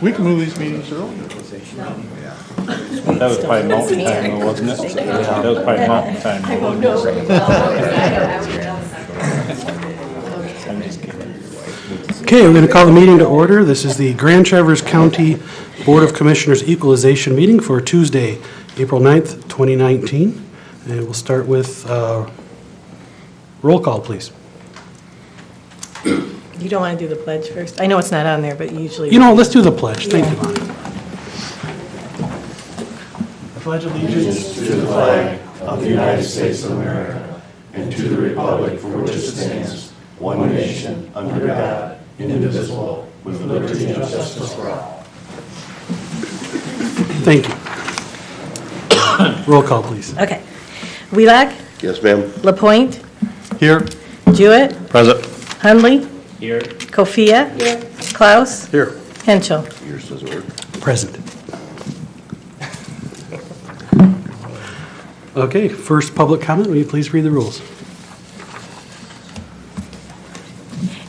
We can move these meetings early. That was probably mountain time though, wasn't it? That was probably mountain time. I'm just kidding. Okay, we're going to call the meeting to order. This is the Grand Traverse County Board of Commissioners Equalization Meeting for Tuesday, April 9th, 2019. And we'll start with roll call, please. You don't want to do the pledge first? I know it's not on there, but usually. You know, let's do the pledge. Thank you, Lonnie. I pledge allegiance To the flag of the United States of America and to the republic for which it stands, one nation, under God, indivisible, with liberty and justice for all. Thank you. Roll call, please. Okay. Wheelock, Yes, ma'am. Lapointe, Here. Jewett, Present. Hundley, Here. Kofia, Klaus, Here. Henschel. Yours doesn't work. Present. Okay, first public comment. Will you please read the rules?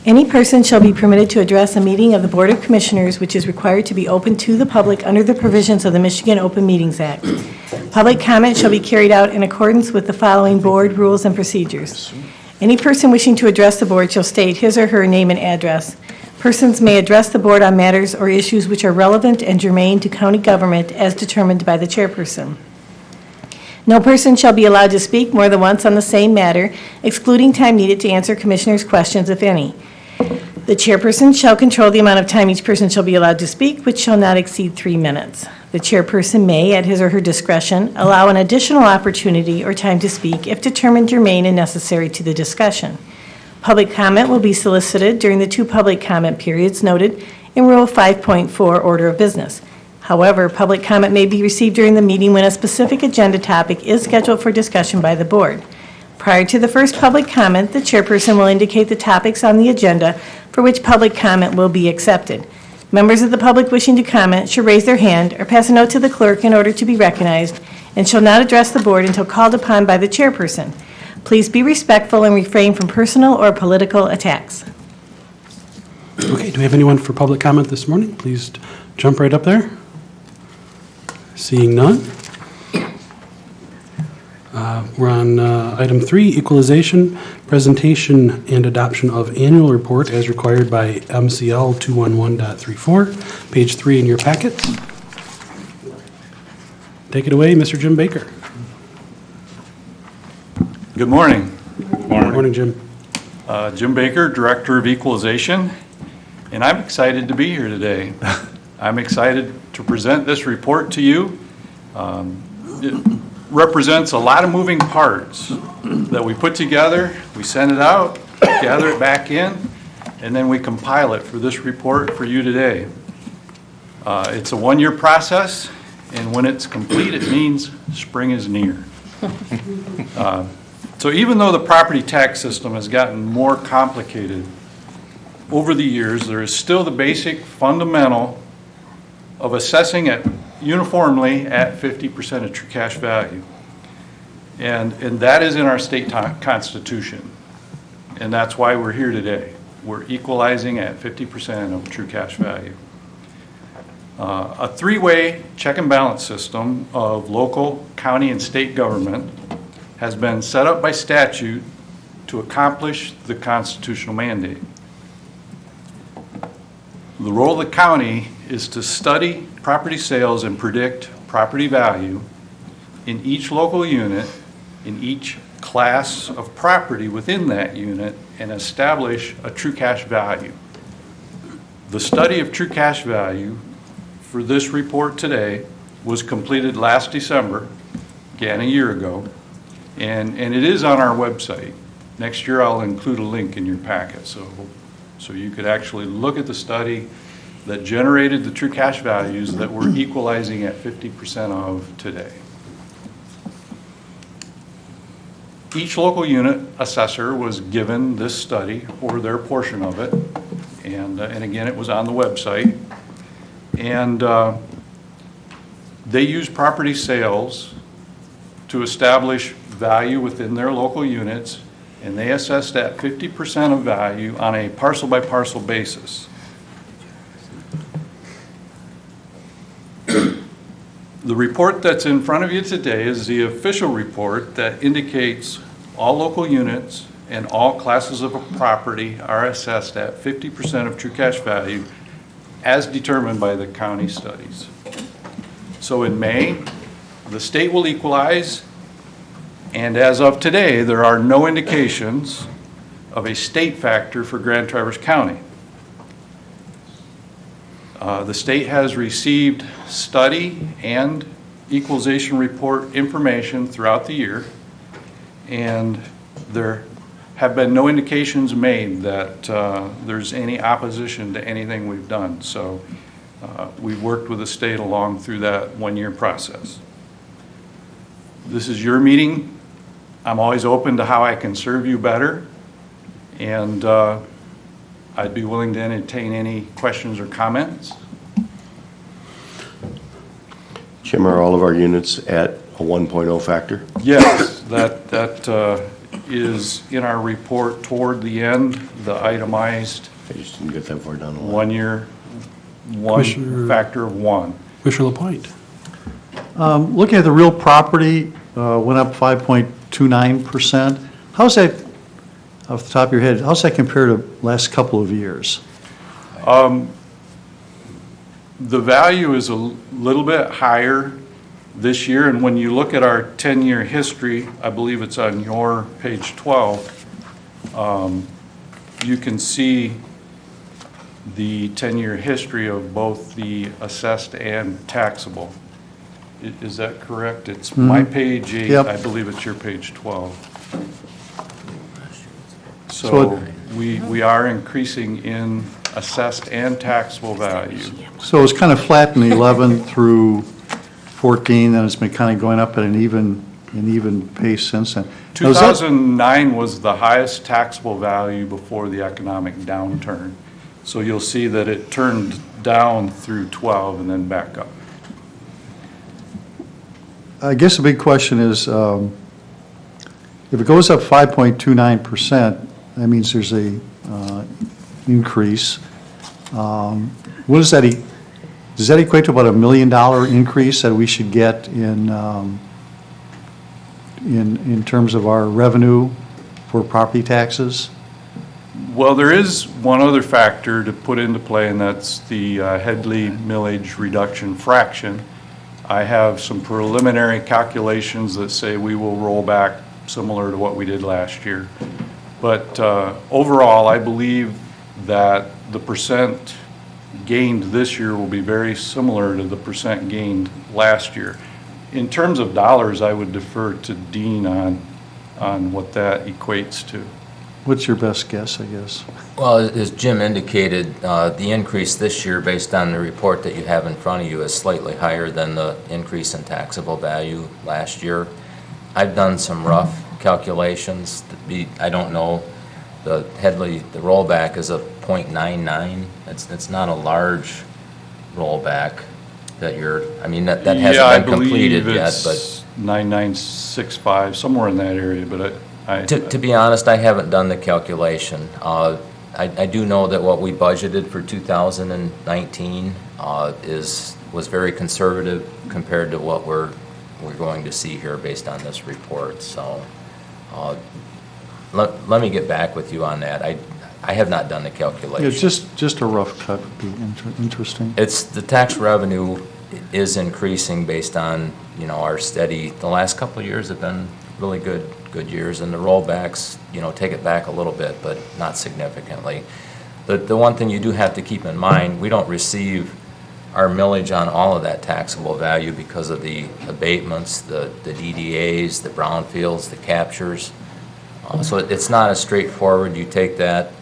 Any person shall be permitted to address a meeting of the Board of Commissioners which is required to be open to the public under the provisions of the Michigan Open Meetings Act. Public comment shall be carried out in accordance with the following board rules and procedures. Any person wishing to address the board shall state his or her name and address. Persons may address the board on matters or issues which are relevant and germane to county government as determined by the chairperson. No person shall be allowed to speak more than once on the same matter, excluding time needed to answer commissioners' questions, if any. The chairperson shall control the amount of time each person shall be allowed to speak, which shall not exceed 3 minutes. The chairperson may, at his or her discretion, allow an additional opportunity or time to speak if determined germane and necessary to the discussion. Public comment will be solicited during the 2 public comment periods noted in Rule 5.4 Order of Business. However, public comment may be received during the meeting when a specific agenda topic is scheduled for discussion by the board. Prior to the first public comment, the chairperson will indicate the topics on the agenda for which public comment will be accepted. Members of the public wishing to comment should raise their hand or pass a note to the clerk in order to be recognized and shall not address the board until called upon by the chairperson. Please be respectful and refrain from personal or political attacks. Okay, do we have anyone for public comment this morning? Please jump right up there. Seeing none. We're on item 3, equalization, presentation and adoption of annual report as required by MCL 211.34, page 3 in your packet. Take it away, Mr. Jim Baker. Good morning. Good morning, Jim. Jim Baker, Director of Equalization, and I'm excited to be here today. I'm excited to present this report to you. It represents a lot of moving parts that we put together, we send it out, gather it back in, and then we compile it for this report for you today. It's a 1-year process, and when it's complete, it means spring is near. So even though the property tax system has gotten more complicated over the years, there is still the basic fundamental of assessing it uniformly at 50% of true cash value. And that is in our state constitution. And that's why we're here today. We're equalizing at 50% of true cash value. A 3-way check and balance system of local, county, and state government has been set up by statute to accomplish the constitutional mandate. The role of the county is to study property sales and predict property value in each local unit, in each class of property within that unit, and establish a true cash value. The study of true cash value for this report today was completed last December, again a year ago, and it is on our website. Next year I'll include a link in your packet so you could actually look at the study that generated the true cash values that we're equalizing at 50% of today. Each local unit assessor was given this study or their portion of it, and again it was on the website, and they use property sales to establish value within their local units, and they assessed at 50% of value on a parcel by parcel basis. The report that's in front of you today is the official report that indicates all local units and all classes of property are assessed at 50% of true cash value as determined by the county studies. So in May, the state will equalize, and as of today, there are no indications of a state factor for Grand Traverse County. The state has received study and equalization report information throughout the year, and there have been no indications made that there's any opposition to anything we've done. So we've worked with the state along through that one-year process. This is your meeting. I'm always open to how I can serve you better, and I'd be willing to entertain any questions or comments. Jim, are all of our units at a 1.0 factor? Yes, that is in our report toward the end, the itemized I just didn't get that far down the line. 1 year, Commissioner- one factor of 1. Commissioner LaPointe. Looking at the real property, went up 5.29%. How's that, off the top of your head, how's that compare to last couple of years? The value is a little bit higher this year, and when you look at our 10-year history, I believe it's on your page 12, you can see the 10-year history of both the assessed and taxable. Is that correct? It's my page 8, Yep. I believe it's your page 12. So So we are increasing in assessed and taxable value. So it's kind of flat in 11 through 14, and it's been kind of going up at an even pace since then. Now, is that- 2009 was the highest taxable value before the economic downturn. So you'll see that it turned down through 12 and then back up. I guess the big question is, if it goes up 5.29%, that means there's a increase. What does that equate to about $1 million increase that we should get in terms of our revenue for property taxes? Well, there is one other factor to put into play, and that's the Headley millage reduction fraction. I have some preliminary calculations that say we will roll back similar to what we did last year. But overall, I believe that the percent gained this year will be very similar to the percent gained last year. In terms of dollars, I would defer to Dean on what that equates to. What's your best guess, I guess? Well, as Jim indicated, the increase this year, based on the report that you have in front of you, is slightly higher than the increase in taxable value last year. I've done some rough calculations. I don't know, the Headley, the rollback is a .99. It's not a large rollback that that hasn't been completed yet, but. I believe it's 9965, somewhere in that area, but To be honest, I haven't done the calculation. I do know that what we budgeted for 2019 was very conservative compared to what we're going to see here based on this report. So let me get back with you on that. I have not done the calculation. Yeah, just a rough cut would be interesting. It's, the tax revenue is increasing based on, our steady, the last couple of years have been really good years, and the rollbacks, take it back a little bit, but not significantly. The one thing you do have to keep in mind, we don't receive our millage on all of that taxable value because of the abatements, the DDAs, the brownfields, the captures. So it's not as straightforward. You take that,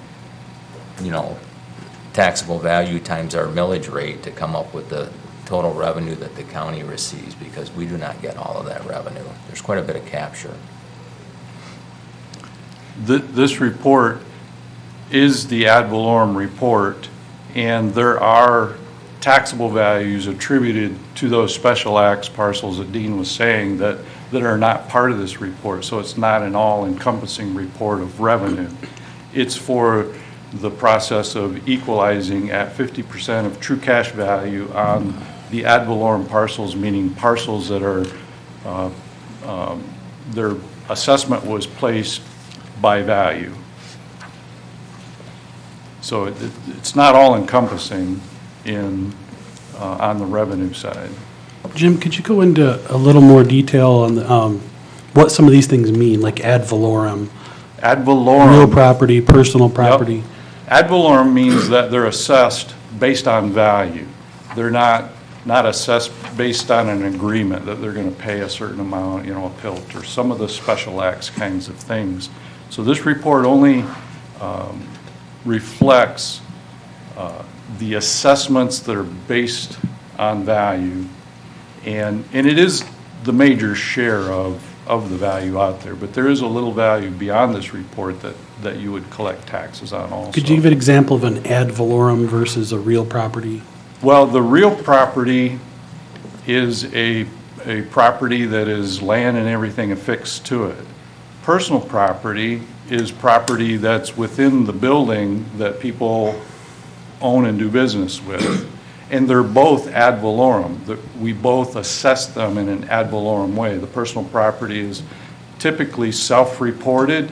taxable value times our millage rate to come up with the total revenue that the county receives, because we do not get all of that revenue. There's quite a bit of capture. This report is the ad valorem report, and there are taxable values attributed to those special acts parcels that Dean was saying that are not part of this report. So it's not an all-encompassing report of revenue. It's for the process of equalizing at 50% of true cash value on the ad valorem parcels, meaning parcels that are, their assessment was placed by value. So it's not all encompassing in, on the revenue side. Jim, could you go into a little more detail on the, what some of these things mean, like ad valorem, Ad valorem. real property, personal property? Yep. Ad valorem means that they're assessed based on value. They're not assessed based on an agreement that they're going to pay a certain amount, you know, a PILT or some of the special acts kinds of things. So this report only reflects the assessments that are based on value, and it is the major share of the value out there, but there is a little value beyond this report that you would collect taxes on also. Could you give an example of an ad valorem versus a real property? Well, the real property is a property that is land and everything affixed to it. Personal property is property that's within the building that people own and do business with. And they're both ad valorem. We both assess them in an ad valorem way. The personal property is typically self-reported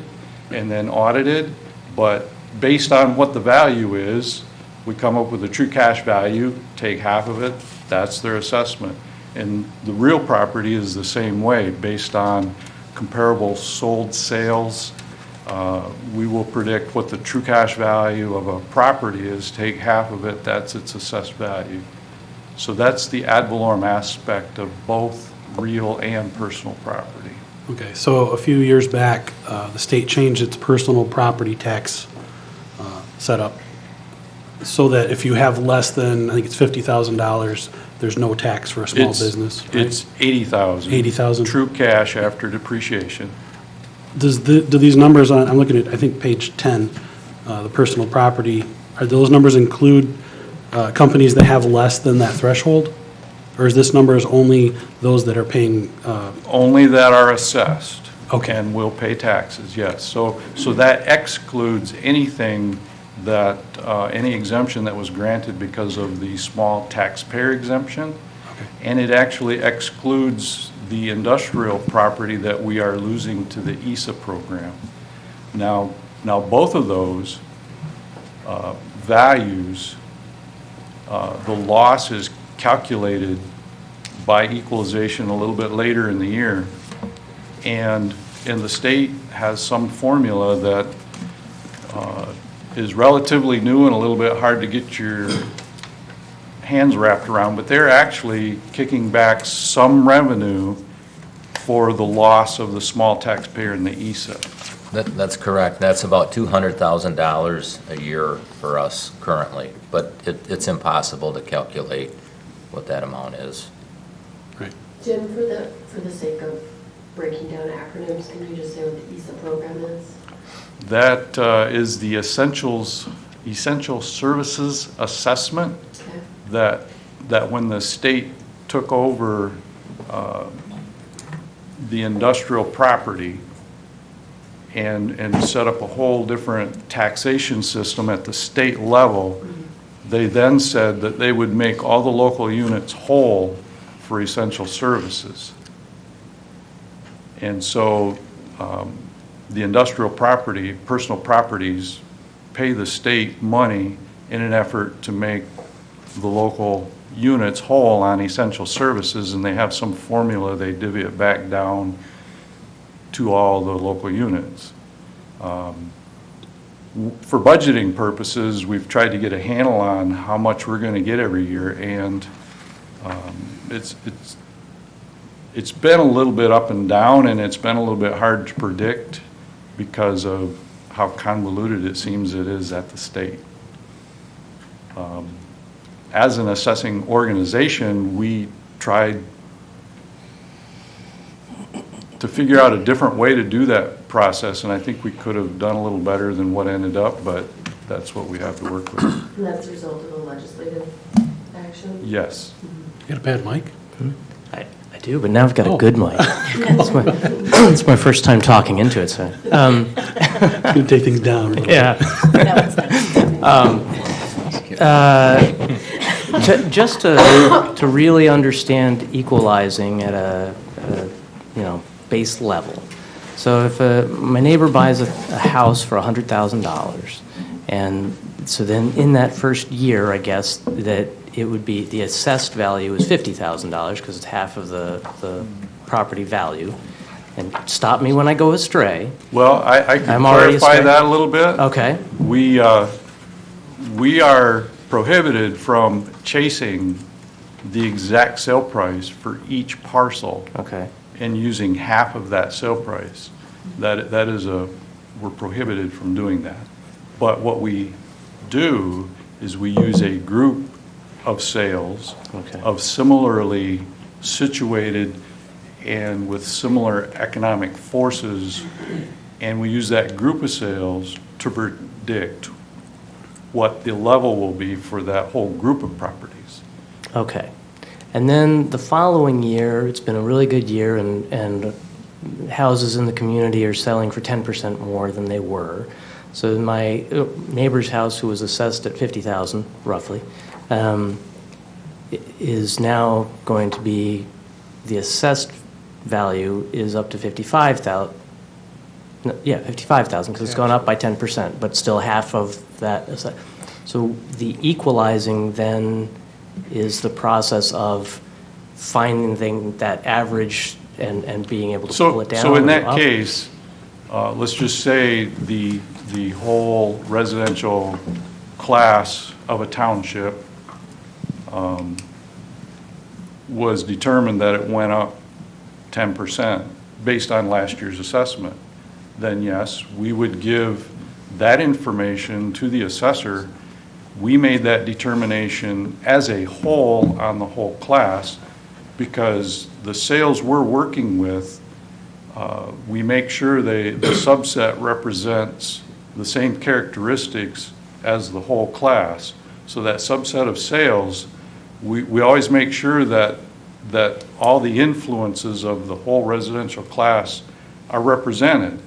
and then audited, but based on what the value is, we come up with a true cash value, take half of it, that's their assessment. And the real property is the same way, based on comparable sold sales. We will predict what the true cash value of a property is, take half of it, that's its assessed value. So that's the ad valorem aspect of both real and personal property. Okay, so a few years back, the state changed its personal property tax setup so that if you have less than, I think it's $50,000, there's no tax for a small business, right? It's 80,000. 80,000. True cash after depreciation. Do these numbers on, I'm looking at, I think, page 10, the personal property, are those numbers include companies that have less than that threshold? Or is this numbers only those that are paying, Only that are assessed. Okay. And will pay taxes, yes. So that excludes anything that, any exemption that was granted because of the small taxpayer exemption. And it actually excludes the industrial property that we are losing to the ESA program. Now both of those values, the loss is calculated by equalization a little bit later in the year. And the state has some formula that is relatively new and a little bit hard to get your hands wrapped around, but they're actually kicking back some revenue for the loss of the small taxpayer in the ESA. That's correct. That's about $200,000 a year for us currently, but it's impossible to calculate what that amount is. right? Jim, for the sake of breaking down acronyms, can you just say what the ESA program is? That is the Essential Services Assessment Okay. that when the state took over the industrial property and set up a whole different taxation system at the state level, they then said that they would make all the local units whole for essential services. And so the industrial property, personal properties, pay the state money in an effort to make the local units whole on essential services, and they have some formula, they divvy it back down to all the local units. For budgeting purposes, we've tried to get a handle on how much we're going to get every year, and it's been a little bit up and down, and it's been a little bit hard to predict because of how convoluted it seems it is at the state. As an assessing organization, we tried to figure out a different way to do that process, and I think we could have done a little better than what ended up, but that's what we have to work with. And that's a result of a legislative action? Yes. You got a bad mic? I do, but now I've got Oh. a good mic. It's my first time talking into it, so. Gonna take things down a little bit. Yeah. Just to really understand equalizing at a, base level. So if my neighbor buys a house for $100,000, and so then in that first year, I guess, that it would be, the assessed value is $50,000, because it's half of the property value. And stop me when I go astray. Well, I can I'm already clarify astray. that a little bit. Okay, We are prohibited from chasing the exact sale price for each parcel okay. and using half of that sale price. That is we're prohibited from doing that. But what we do is we use a group of sales Okay. of similarly situated and with similar economic forces, and we use that group of sales to predict what the level will be for that whole group of properties. Okay. And then the following year, it's been a really good year, and houses in the community are selling for 10% more than they were. So my neighbor's house, who was assessed at $50,000 roughly, is now going to be, the assessed value is up to $55,000. Yeah, $55,000, because it's gone up by 10%, but still half of that. So the equalizing then is the process of finding that average and being able to pull it down. So in or that up? case, let's just say the whole residential class of a township was determined that it went up 10% based on last year's assessment. Then yes, we would give that information to the assessor. We made that determination as a whole on the whole class, because the sales we're working with, we make sure the subset represents the same characteristics as the whole class. So that subset of sales, we always make sure that all the influences of the whole residential class are represented.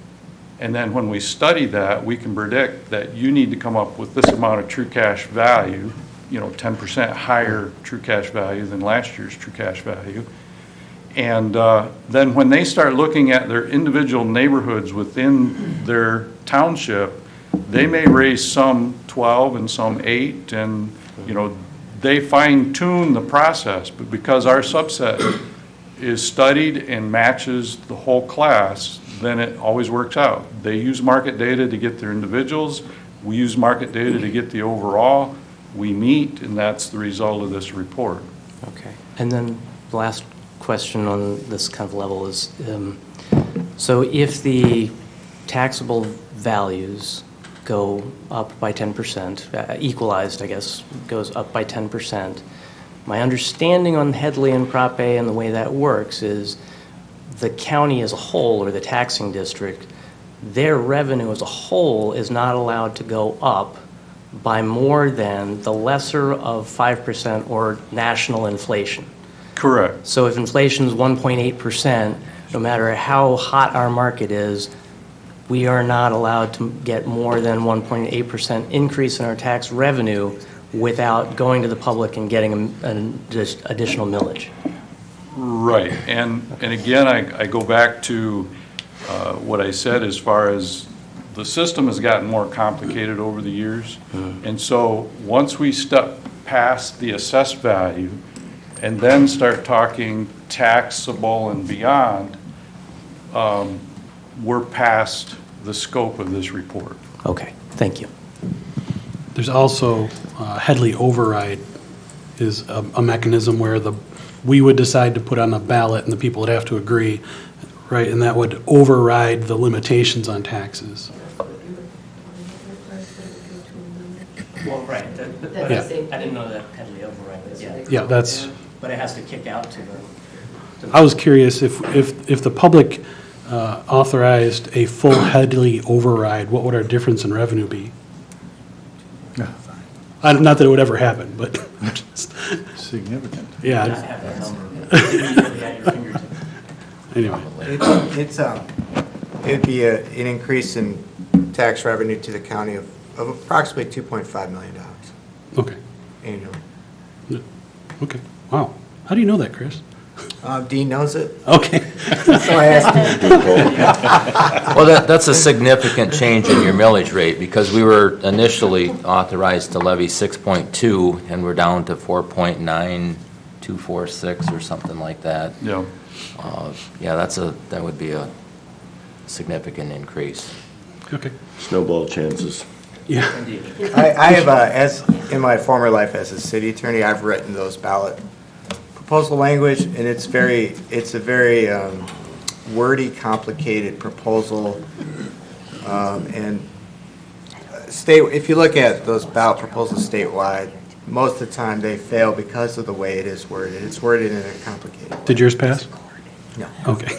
And then when we study that, we can predict that you need to come up with this amount of true cash value, 10% higher true cash value than last year's true cash value. And then when they start looking at their individual neighborhoods within their township, they may raise some 12 and some 8, and, they fine tune the process. But because our subset is studied and matches the whole class, then it always works out. They use market data to get their individuals. We use market data to get the overall. We meet, and that's the result of this report. Okay. And then the last question on this kind of level is, so if the taxable values go up by 10%, equalized, I guess, goes up by 10%, my understanding on Headley and Prop A and the way that works is the county as a whole, or the taxing district, their revenue as a whole is not allowed to go up by more than the lesser of 5% or national inflation. Correct. So if inflation is 1.8%, no matter how hot our market is, we are not allowed to get more than 1.8% increase in our tax revenue without going to the public and getting an additional millage. Right, and again, I go back to what I said as far as the system has gotten more complicated over the years. And so once we step past the assessed value and then start talking taxable and beyond, we're past the scope of this report. Okay, thank you. There's also Headley override is a mechanism where we would decide to put on a ballot and the people would have to agree, right? And that would override the limitations on taxes. Well, right. Yeah. I didn't know that Headley override was. Yeah, that's, But it has to kick out to the. I was curious if the public authorized a full Headley override, what would our difference in revenue be? Not that it would ever happen, but just, Significant. yeah. have that number immediately at your fingertips. Anyway, It'd be an increase in tax revenue to the county of approximately $2.5 million okay. annually. Okay, wow. How do you know that, Chris? Dean knows it, Okay. so I asked him. Well, that's a significant change in your millage rate, because we were initially authorized to levy 6.2, and we're down to 4.9246 or something like that. Yeah. Yeah, that would be a significant increase. Okay, Snowball chances. yeah. I have, as, in my former life as a city attorney, I've written those ballot proposal language, and it's a very wordy, complicated proposal. And if you look at those ballot proposals statewide, most of the time they fail because of the way it is worded. It's worded in a complicated way. Did yours pass? No. Okay.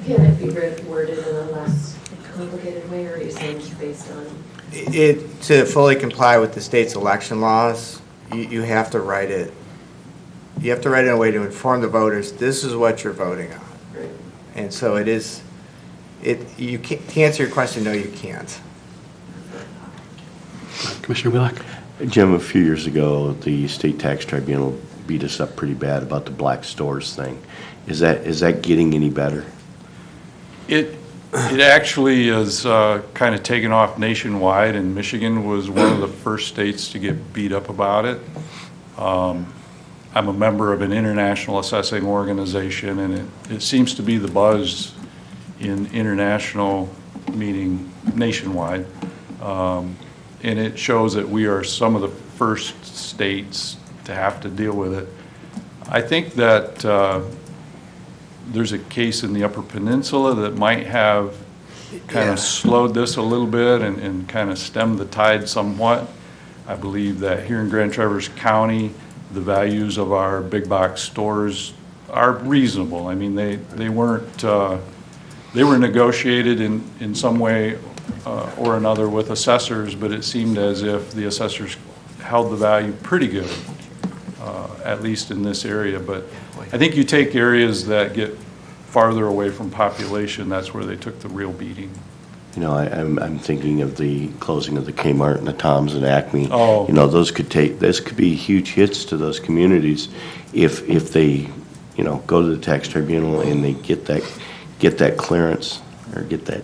Can it be worded in a less complicated way, or are you saying just based on? To fully comply with the state's election laws, you have to write it. You have to write it in a way to inform the voters, this is what you're voting on. Right. And so it is, you can't, to answer your question, no, you can't. Commissioner Wheelock? Jim, a few years ago, the State Tax Tribunal beat us up pretty bad about the black stores thing. Is that getting any better? It actually is kind of taken off nationwide, and Michigan was one of the first states to get beat up about it. I'm a member of an international assessing organization, and it seems to be the buzz in international, meaning nationwide. And it shows that we are some of the first states to have to deal with it. I think that there's a case in the Upper Peninsula that might have kind of slowed this a little bit and kind of stemmed the tide somewhat. I believe that here in Grand Traverse County, the values of our big box stores are reasonable. I mean, they weren't, they were negotiated in some way or another with assessors, but it seemed as if the assessors held the value pretty good, at least in this area. But I think you take areas that get farther away from population, that's where they took the real beating. You know, I'm thinking of the closing of the Kmart and the Toms and Acme. Oh. You know, those could be huge hits to those communities if they, you know, go to the tax tribunal and they get that clearance or get that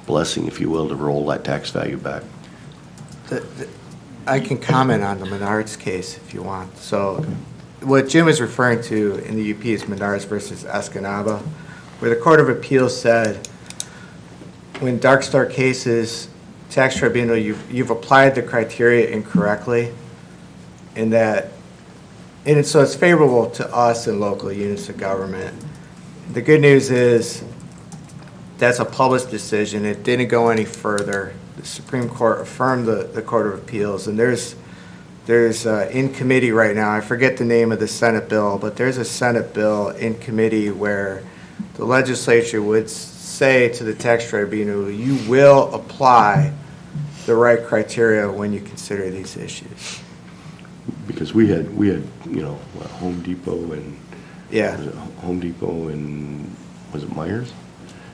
blessing, if you will, to roll that tax value back. I can comment on the Menards case if you want. So what Jim is referring to in the UP is Menards versus Escanaba, where the Court of Appeals said, when dark store cases, tax tribunal, you've applied the criteria incorrectly, and so it's favorable to us and local units of government. The good news is that's a published decision. It didn't go any further. The Supreme Court affirmed the Court of Appeals, and there's in committee right now, I forget the name of the Senate bill, but there's a Senate bill in committee where the legislature would say to the tax tribunal, you will apply the right criteria when you consider these issues. Because we had you know, Home Depot and Yeah. Home Depot and was it Myers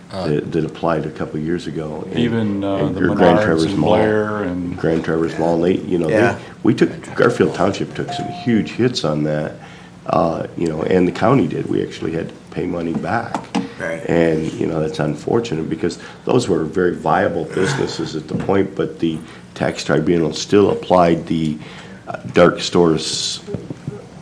that applied a couple of years ago. And, Even and the Grand Menards Traverse and Mall, Blair and. Grand Traverse Mall. And you know, Yeah. we took Garfield Township took some huge hits on that. You know, and the county did. We actually had to pay money back. Right. And, you know, that's unfortunate because those were very viable businesses at the point, but the tax tribunal still applied the dark stores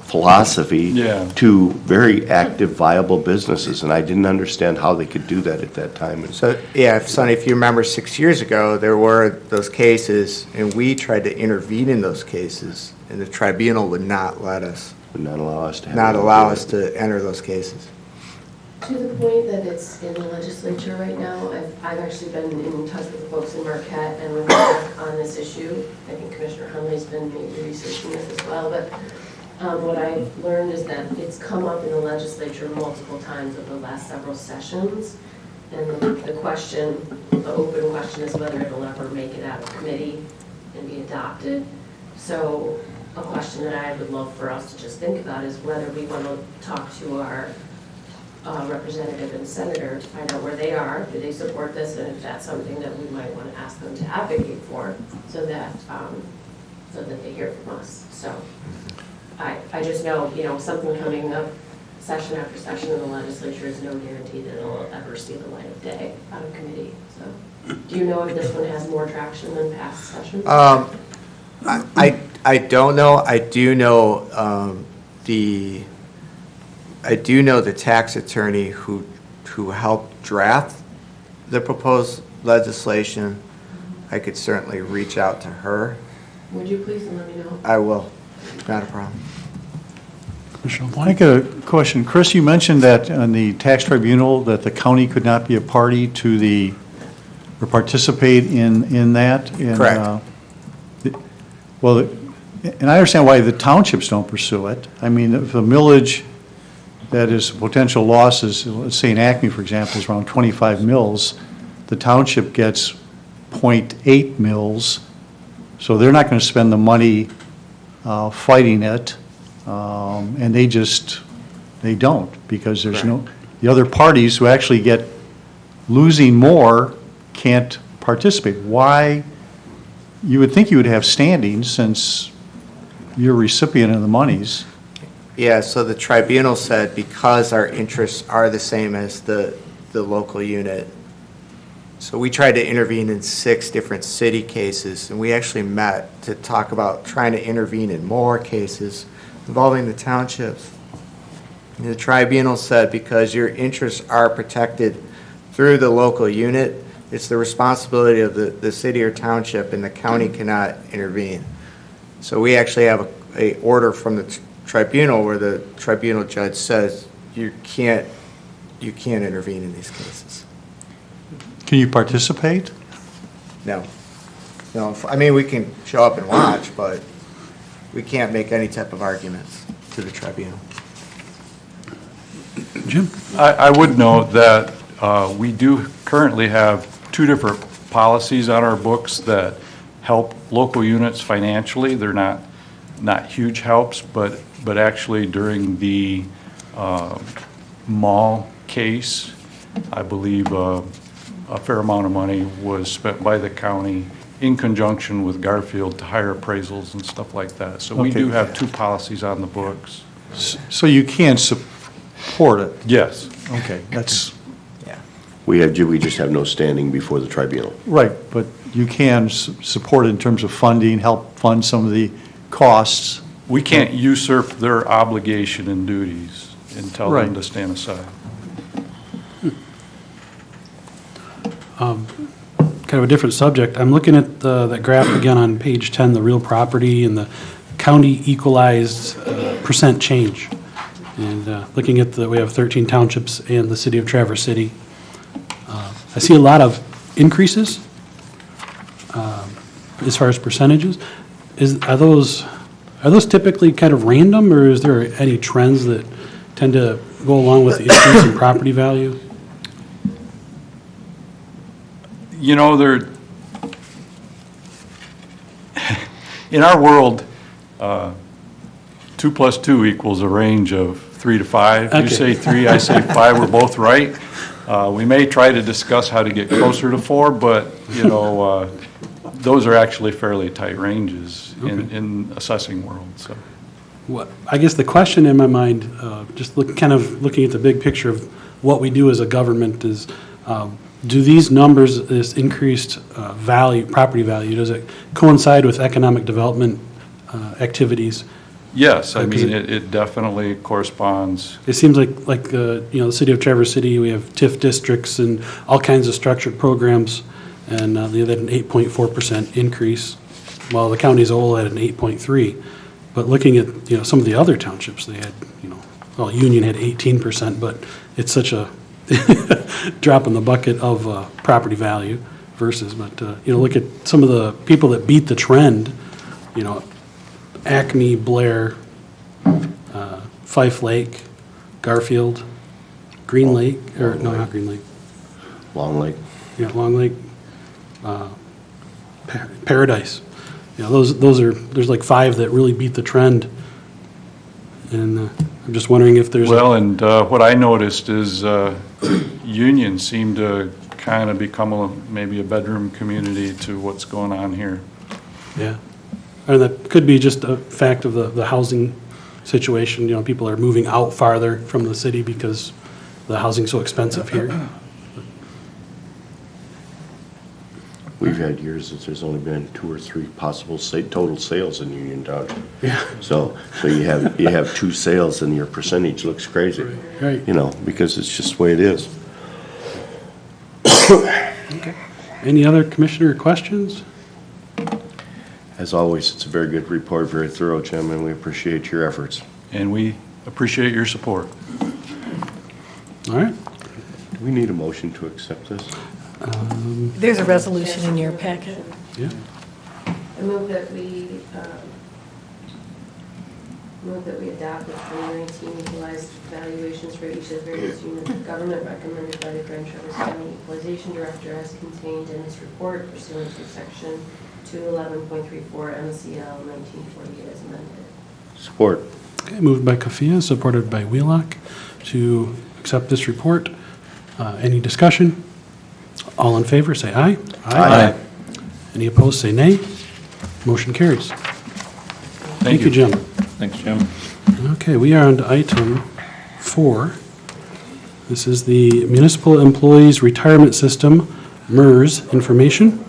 philosophy Yeah. to very active, viable businesses, and I didn't understand how they could do that at that time. And So, yeah, Sonny, if you remember 6 years ago, there were those cases, and we tried to intervene in those cases, and the tribunal would not let us, would not allow us to have not allow us to enter those cases. To the point that it's in the legislature right now, I've actually been in touch with the folks in Marquette and we're back on this issue. I think Commissioner Hunley's been maybe researching this as well, but what I've learned is that it's come up in the legislature multiple times over the last several sessions. And the question, the open question is whether it'll ever make it out of committee and be adopted. So a question that I would love for us to just think about is whether we want to talk to our representative and senator to find out where they are, do they support this, and if that's something that we might want to ask them to advocate for, so that they hear from us. So I just know, something coming up session after session in the legislature is no guarantee that it'll ever see the light of day out of committee, so. Do you know if this one has more traction than past sessions? I don't know. I do know the tax attorney who helped draft the proposed legislation. I could certainly reach out to her. Would you please let me know? I will. Not a problem. Commissioner I LeBlanc? got a question. Chris, you mentioned that on the tax tribunal, that the county could not be a party to the, or participate in that? Correct. Well, and I understand why the townships don't pursue it. I mean, if a millage that is potential losses, let's say in Acme, for example, is around 25 mils, the township gets 0.8 mils, so they're not going to spend the money fighting it, and they don't, because there's the other parties who actually get losing more can't participate. Why? You would think you would have standing since you're a recipient of the monies. Yeah, so the tribunal said because our interests are the same as the local unit. So we tried to intervene in 6 different city cases, and we actually met to talk about trying to intervene in more cases involving the townships. And the tribunal said because your interests are protected through the local unit, it's the responsibility of the city or township, and the county cannot intervene. So we actually have a order from the tribunal where the tribunal judge says you can't intervene in these cases. Can you participate? No. I mean, we can show up and watch, but we can't make any type of arguments to the tribunal. Jim? I would note that we do currently have 2 different policies on our books that help local units financially. They're not huge helps, but actually during the mall case, I believe a fair amount of money was spent by the county in conjunction with Garfield to hire appraisals and stuff like that. So we Okay. do have 2 policies on the books. So you can support it? Yes. Okay, that's, We just have no standing before the tribunal. right, but you can support it in terms of funding, help fund some of the costs. We can't usurp their obligation and duties and tell them Right. to stand aside. Kind of a different subject. I'm looking at that graph again on page 10, the real property and the county equalized percent change. And looking at we have 13 townships and the city of Traverse City. I see a lot of increases as far as percentages. Are those typically kind of random, or is there any trends that tend to go along with the increase in property value? You know, in our world, 2 + 2 equals a range of 3 to 5. You Okay. say 3, I say 5, we're both right. We may try to discuss how to get closer to 4, but, those are actually fairly tight ranges in assessing world, so. I guess the question in my mind, just looking at the big picture of what we do as a government is, do these numbers, this increased value, property value, does it coincide with economic development activities? Yes, I Because mean, it definitely corresponds. It seems like the city of Traverse City, we have TIF districts and all kinds of structured programs, and they had an 8.4% increase, while the county as a whole had an 8.3%. But looking at, some of the other townships, they had, well, Union had 18%, but it's such a drop in the bucket of property value versus, but, look at some of the people that beat the trend, Acme, Blair, Fife Lake, Garfield, Green Lake, or, no, not Green Lake, Long Lake. Long Lake, Paradise. There's like 5 that really beat the trend. And I'm just wondering if there's. Well, and what I noticed is Union seemed to kind of become maybe a bedroom community to what's going on here. Yeah. And that could be just a fact of the housing situation. You know, people are moving out farther from the city because the housing's so expensive here. We've had years that there's only been 2 or 3 possible total sales in Uniontown. Yeah. So you have 2 sales and your percentage looks crazy. Right. You know, because it's just the way it is. Okay. Any other commissioner questions? As always, it's a very good report, very thorough, Jim, and we appreciate your efforts. And we appreciate your support. All right. Do we need a motion to accept this? There's a resolution in your packet. Yeah. I move that we adopt the 2019 equalized valuations for each of the various units of government recommended by the Grand Traverse County Equalization Director as contained in this report pursuant to section 211.34 MCL 1948 as amended. Support. Okay, moved by Kafia, supported by Wheelock to accept this report. Any discussion? All in favor, say aye. Aye. Any opposed, say nay. Motion carries. Thank you, Jim. Thanks, Jim. Okay, we are on to item 4. This is the Municipal Employees Retirement System, MERS, information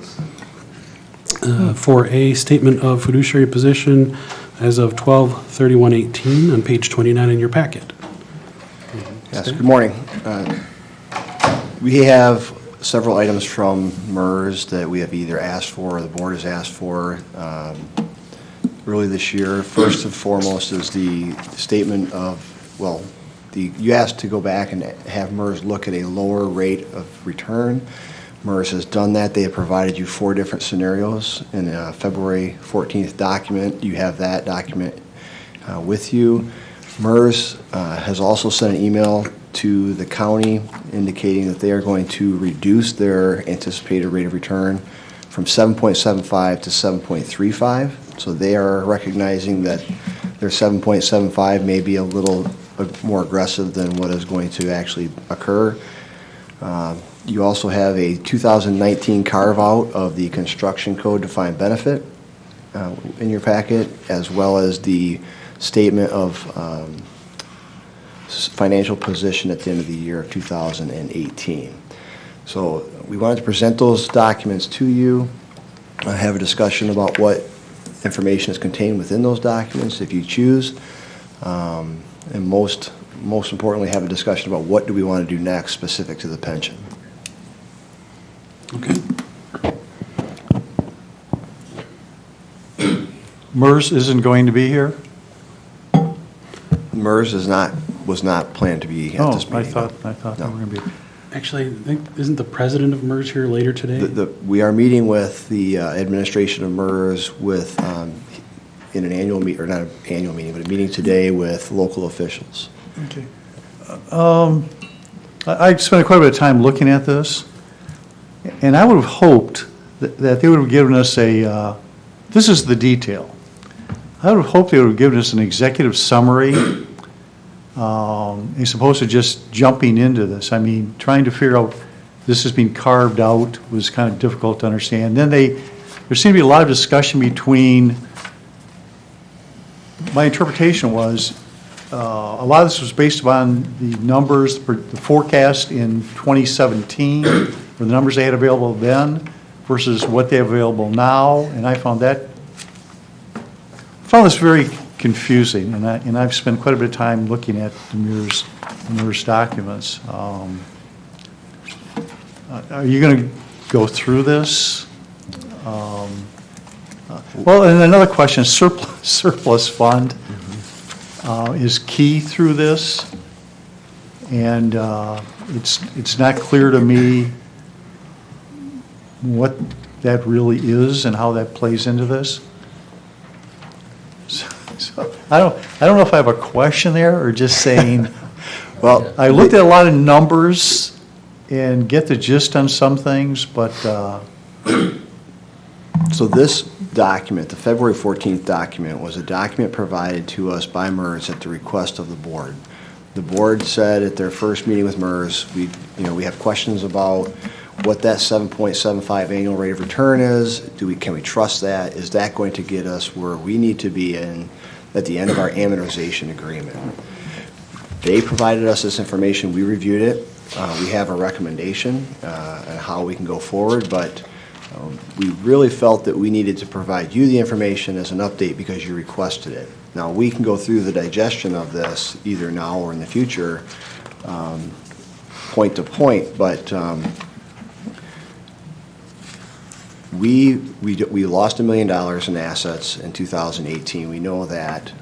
for a statement of fiduciary position as of 12/31/18 on page 29 in your packet. Yes, good morning. We have several items from MERS that we have either asked for or the board has asked for early this year. First and foremost is the statement of, well, you asked to go back and have MERS look at a lower rate of return. MERS has done that. They have provided you 4 different scenarios in a February 14th document. You have that document with you. MERS has also sent an email to the county indicating that they are going to reduce their anticipated rate of return from 7.75 to 7.35. So they are recognizing that their 7.75 may be a little more aggressive than what is going to actually occur. You also have a 2019 carve-out of the construction code defined benefit in your packet, as well as the statement of financial position at the end of the year of 2018. So we wanted to present those documents to you, have a discussion about what information is contained within those documents if you choose, and most importantly have a discussion about what do we want to do next specific to the pension. Okay. MERS isn't going to be here? MERS was not planned to be at this meeting. I thought they No. were going to be. Actually, I think, isn't the president of MERS here later today? We are meeting with the administration of MERS with, in an annual meet, or not an annual meeting, but a meeting today with local officials. Okay. I spent quite a bit of time looking at this, and I would have hoped that they would have given us this is the detail. I would have hoped they would have given us an executive summary as opposed to just jumping into this. I mean, trying to figure out this has been carved out was kind of difficult to understand. Then there seemed to be a lot of discussion between, my interpretation was, a lot of this was based upon the numbers, the forecast in 2017, or the numbers they had available then versus what they have available now, and I found this very confusing, and I've spent quite a bit of time looking at the MERS documents. Are you going to go through this? Well, and another question, surplus fund is key through this, and it's not clear to me what that really is and how that plays into this. So I don't know if I have a question there or just saying, well, I looked at a lot of numbers and get the gist on some things, but So this document, the February 14th document, was a document provided to us by MERS at the request of the board. The board said at their first meeting with MERS, we have questions about what that 7.75 annual rate of return is. Can we trust that? Is that going to get us where we need to be in at the end of our amortization agreement. They provided us this information, we reviewed it. We have a recommendation on how we can go forward, but we really felt that we needed to provide you the information as an update because you requested it. Now, we can go through the digestion of this either now or in the future, point to point, but we lost $1 million in assets in 2018. We know that.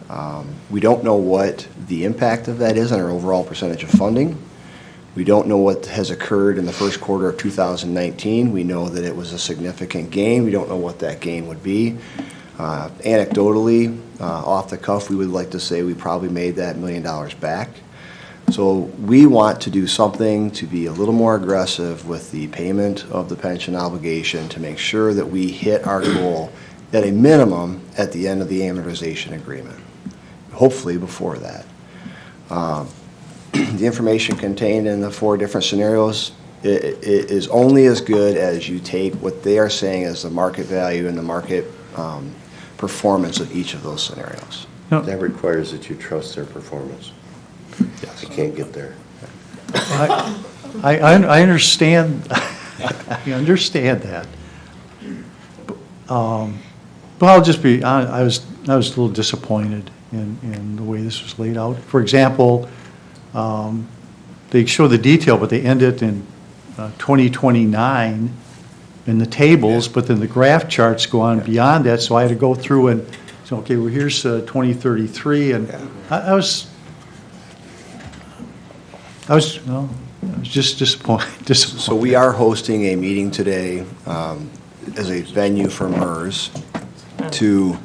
We don't know what the impact of that is on our overall percentage of funding. We don't know what has occurred in the first quarter of 2019. We know that it was a significant gain. We don't know what that gain would be. Anecdotally, off the cuff, we would like to say we probably made that $1 million back. So we want to do something to be a little more aggressive with the payment of the pension obligation to make sure that we hit our goal at a minimum at the end of the amortization agreement, hopefully before that. The information contained in the 4 different scenarios it is only as good as you take what they are saying as the market value and the market performance of each of those scenarios. That requires that you trust their performance. Yes. You can't get there. I understand, I understand that. But I'll just be, I was a little disappointed in the way this was laid out. For example, they show the detail, but they end it in 2029 in the tables, but then the graph charts go on beyond that, so I had to go through and say, okay, well, here's 2033, and I was just disappointed. So we are hosting a meeting today as a venue for MERS to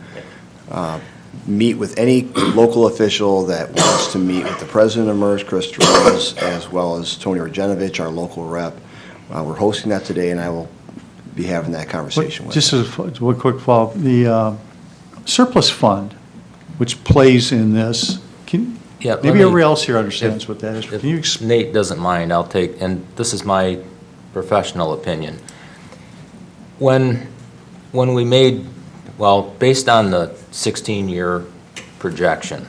meet with any local official that wants to meet with the president of MERS, Chris Rose, as well as Tony Rajenovich, our local rep. We're hosting that today, and I will be having that conversation with Just them. as one quick follow-up, the surplus fund, which plays in this, Yeah, let maybe me- everybody else here understands what that is. If Can you Nate doesn't mind, I'll take, and this is my professional opinion. When we made, well, based on the 16-year projection,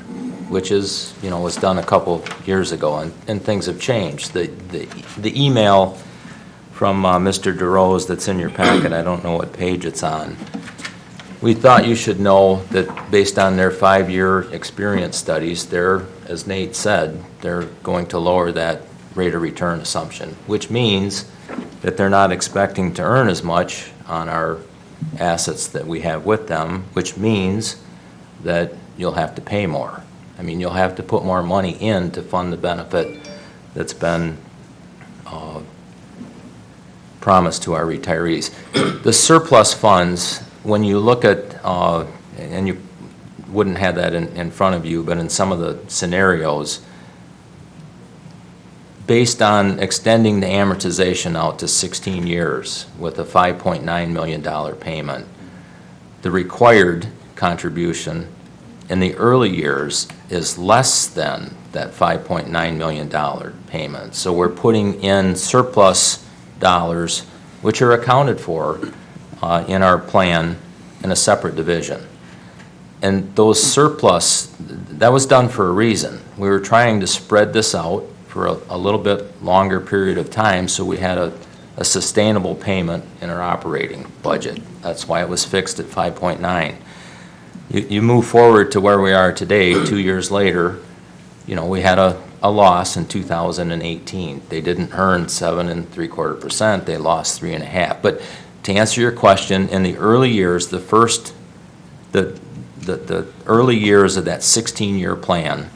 which is, was done a couple years ago, and things have changed. The email from Mr. DeRose that's in your packet, I don't know what page it's on. We thought you should know that based on their 5-year experience studies, as Nate said, they're going to lower that rate of return assumption, which means that they're not expecting to earn as much on our assets that we have with them, which means that you'll have to pay more. I mean, you'll have to put more money in to fund the benefit that's been promised to our retirees. The surplus funds, when you look at, and you wouldn't have that in front of you, but in some of the scenarios, based on extending the amortization out to 16 years with a $5.9 million payment, the required contribution in the early years is less than that $5.9 million payment. So we're putting in surplus dollars, which are accounted for in our plan in a separate division. And those surplus, that was done for a reason. We were trying to spread this out for a little bit longer period of time, so we had a sustainable payment in our operating budget. That's why it was fixed at 5.9. You move forward to where we are today, 2 years later, we had a loss in 2018. They didn't earn 7.75%, they lost 3.5%. But to answer your question, in the early years, the early years of that 16-year plan,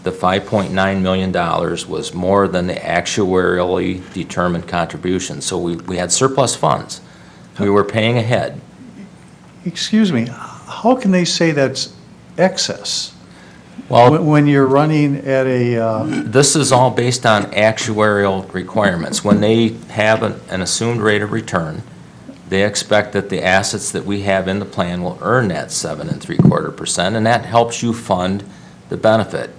the $5.9 million was more than the actuarially determined contribution. So we had surplus funds. We were paying ahead. Excuse me, how can they say that's excess? Well, When you're running at a, this is all based on actuarial requirements. When they have an assumed rate of return, they expect that the assets that we have in the plan will earn that 7.75%, and that helps you fund the benefit.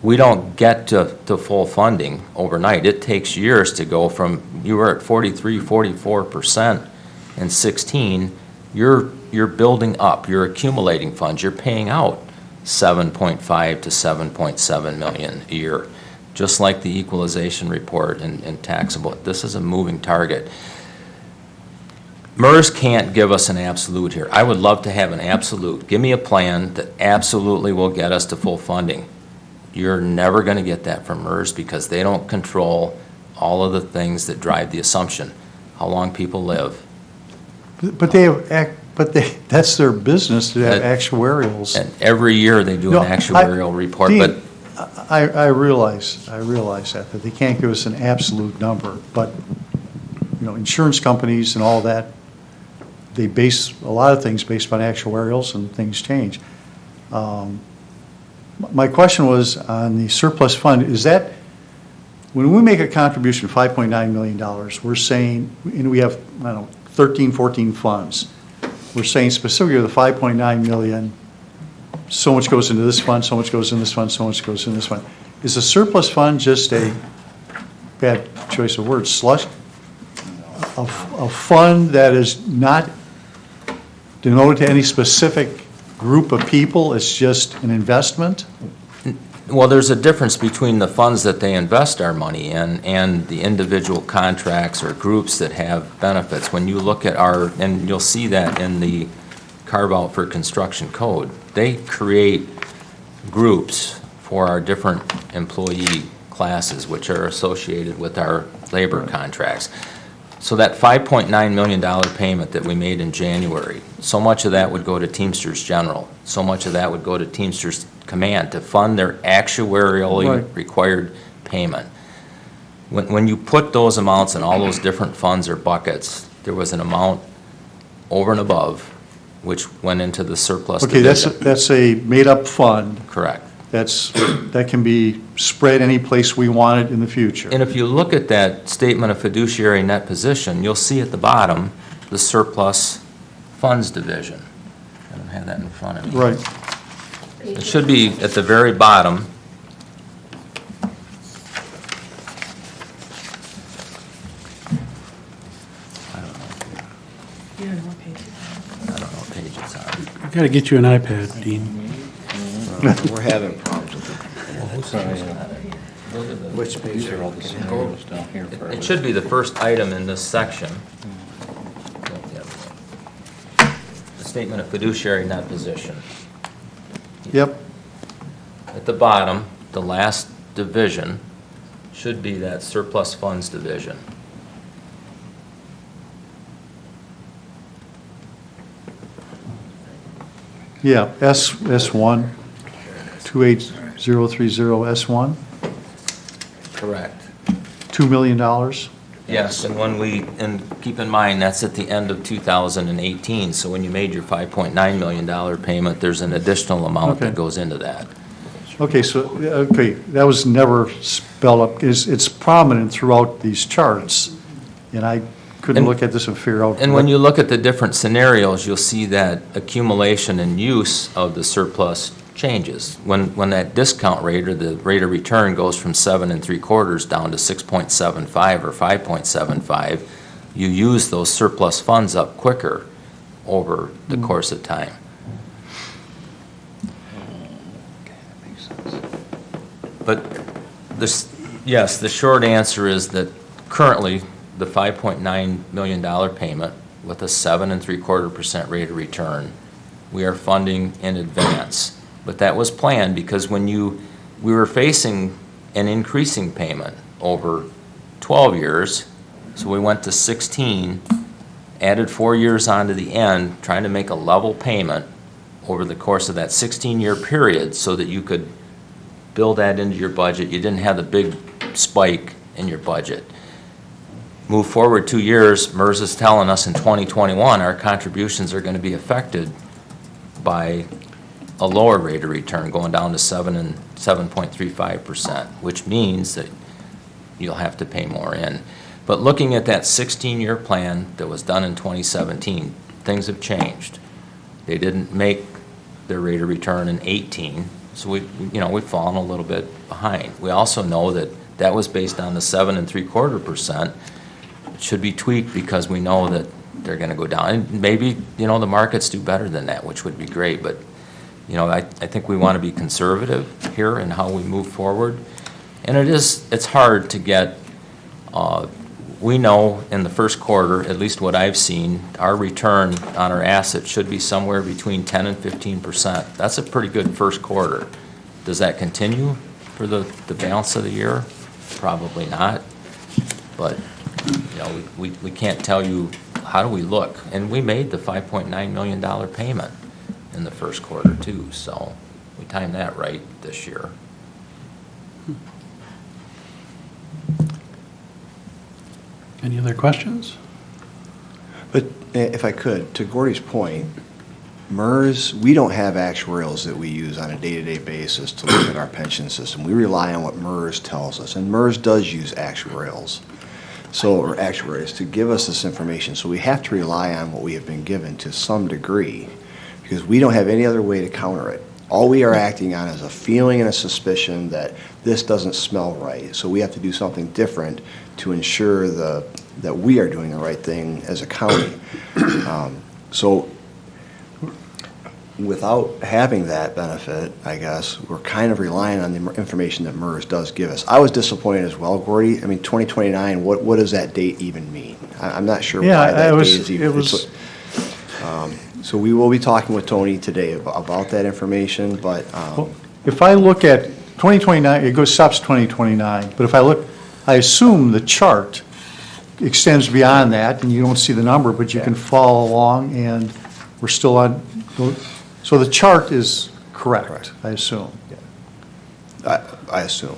We don't get to full funding overnight. It takes years to go from, you were at 43, 44% in 16, you're building up, you're accumulating funds, you're paying out 7.5 to 7.7 million a year. Just like the equalization report and taxable, this is a moving target. MERS can't give us an absolute here. I would love to have an absolute. Give me a plan that absolutely will get us to full funding. You're never going to get that from MERS because they don't control all of the things that drive the assumption, how long people live. But that's their business to have actuarials. And every year they do No, an actuarial report, Dean, but I realize that they can't give us an absolute number, but, insurance companies and all that, they base a lot of things based on actuarials and things change. My question was on the surplus fund, is that, when we make a contribution of $5.9 million, we're saying, and we have, 13, 14 funds, we're saying specifically the 5.9 million, so much goes into this fund, so much goes in this fund, so much goes in this fund. Is the surplus fund just a, bad choice of words, slush? A fund that is not denoted to any specific group of people, it's just an investment? well, there's a difference between the funds that they invest our money in and the individual contracts or groups that have benefits. When you look at our, and you'll see that in the carve-out for construction code, they create groups for our different employee classes, which are associated with our labor contracts. So that $5.9 million payment that we made in January, so much of that would go to Teamsters General, so much of that would go to Teamsters Command to fund their actuarially required payment. When you put those amounts in all those different funds or buckets, there was an amount over and above which went into the surplus Okay, division. that's a made-up fund. Correct. That can be spread any place we want it in the future. And if you look at that statement of fiduciary net position, you'll see at the bottom, the surplus funds division. I don't have that in front of me. Right. It should be at the very bottom. I don't know what page it's on. I've got to get you an iPad, Dean. We're having problems with Which page are all the scenarios down here? It should be the first item in this section. The statement of fiduciary net position. Yep. At the bottom, the last division should be that surplus funds division. Yeah, S1, 28030S1, Correct. $2 million. Yes, and and keep in mind, that's at the end of 2018, so when you made your $5.9 million payment, there's an additional amount Okay. that goes into that. Okay, that was never spelled up. It's prominent throughout these charts, and I couldn't And- look at this and figure out. And when you look at the different scenarios, you'll see that accumulation and use of the surplus changes. When that discount rate or the rate of return goes from 7 3/4 down to 6.75 or 5.75, you use those surplus funds up quicker over the course of time. But yes, the short answer is that currently, the $5.9 million payment with a 7 3/4% rate of return, we are funding in advance. But that was planned because we were facing an increasing payment over 12 years, so we went to 16, added 4 years onto the end, trying to make a level payment over the course of that 16-year period so that you could build that into your budget. You didn't have the big spike in your budget. Move forward 2 years, MERS is telling us in 2021, our contributions are going to be affected by a lower rate of return, going down to 7.35%, which means that you'll have to pay more in. But looking at that 16-year plan that was done in 2017, things have changed. They didn't make their rate of return in 18, so we've fallen a little bit behind. We also know that that was based on the 7 3/4%. It should be tweaked because we know that they're going to go down. And maybe, the markets do better than that, which would be great, but I think we want to be conservative here in how we move forward. And it's hard to get, we know in the first quarter, at least what I've seen, our return on our assets should be somewhere between 10 and 15%. That's a pretty good first quarter. Does that continue for the balance of the year? Probably not. But, we can't tell you, how do we look? And we made the $5.9 million payment in the first quarter too, so we timed that right this year. Any other questions? But if I could, to Gordy's point, MERS, we don't have actuarials that we use on a day-to-day basis to look at our pension system. We rely on what MERS tells us, and MERS does use actuarials, or actuaries, to give us this information. So we have to rely on what we have been given to some degree, because we don't have any other way to counter it. All we are acting on is a feeling and a suspicion that this doesn't smell right. So we have to do something different to ensure that we are doing the right thing as a county. So without having that benefit, I guess, we're kind of relying on the information that MERS does give us. I was disappointed as well, Gordy. I mean, 2029, what does that date even mean? I'm not sure why that date is even. So we will be talking with Tony today about that information, but. If I look at 2029, it stops 2029, but if I assume the chart extends beyond that, and you don't see the number, but you can follow along, and we're still on, so the chart is correct, I assume. I assume.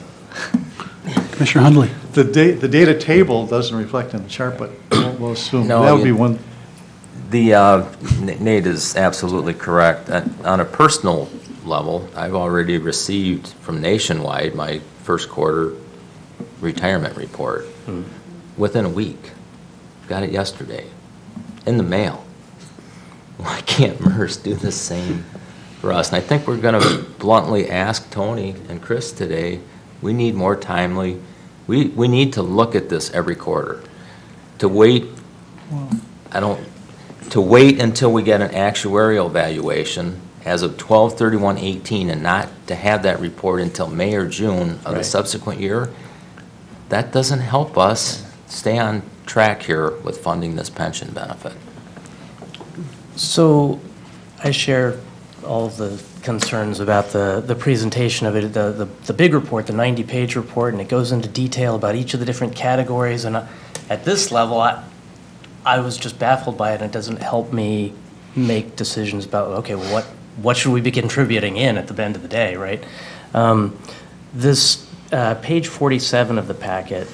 Commissioner Hundley? The data table doesn't reflect on the chart, but we'll assume. No, That would be one. Nate is absolutely correct. On a personal level, I've already received from Nationwide my first quarter retirement report within a week. Got it yesterday in the mail. Why can't MERS do the same for us? And I think we're going to bluntly ask Tony and Chris today, we need more timely, we need to look at this every quarter. To wait, to wait until we get an actuarial valuation as of 12/31/18 and not to have that report until May or June of the subsequent year, that doesn't help us stay on track here with funding this pension benefit. So I share all of the concerns about the presentation of it, the big report, the 90-page report, and it goes into detail about each of the different categories. And at this level, I was just baffled by it, and it doesn't help me make decisions about, okay, well, what should we be contributing in at the end of the day, right? This page 47 of the packet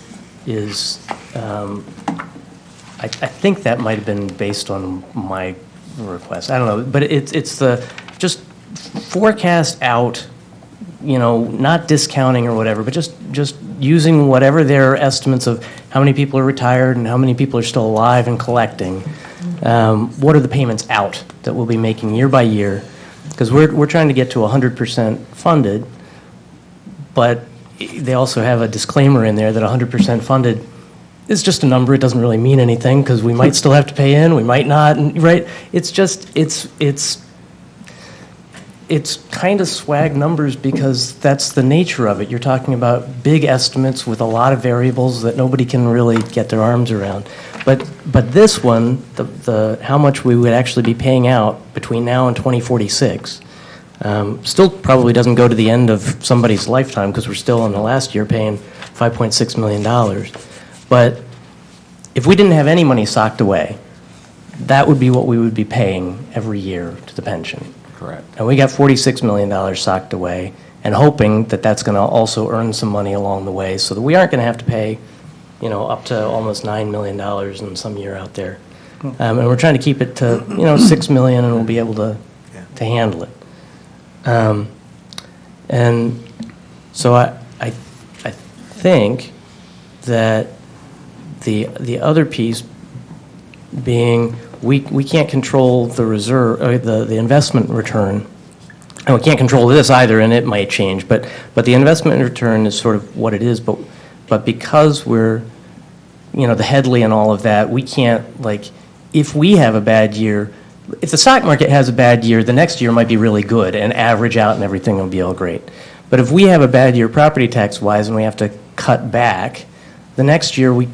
is, I think that might have been based on my request. I don't know, but it's the, just forecast out, not discounting or whatever, but just using whatever their estimates of how many people are retired and how many people are still alive and collecting. What are the payments out that we'll be making year by year? Because we're trying to get to 100% funded, but they also have a disclaimer in there that 100% funded is just a number. It doesn't really mean anything because we might still have to pay in, we might not, right? It's just, it's kind of swag numbers because that's the nature of it. You're talking about big estimates with a lot of variables that nobody can really get their arms around. But this one, the how much we would actually be paying out between now and 2046, still probably doesn't go to the end of somebody's lifetime because we're still in the last year paying $5.6 million. But if we didn't have any money socked away, that would be what we would be paying every year to the pension. Correct. And we got $46 million socked away and hoping that that's going to also earn some money along the way so that we aren't going to have to pay, up to almost $9 million in some year out there. And we're trying to keep it to, $6 million and we'll be able to handle it. And so I think that the other piece being we can't control the reserve, or the investment return, and we can't control this either, and it might change. But the investment return is sort of what it is. But because we're, the Headley and all of that, we can't, if we have a bad year, if the stock market has a bad year, the next year might be really good and average out and everything will be all great. But if we have a bad year property tax-wise and we have to cut back, the next year we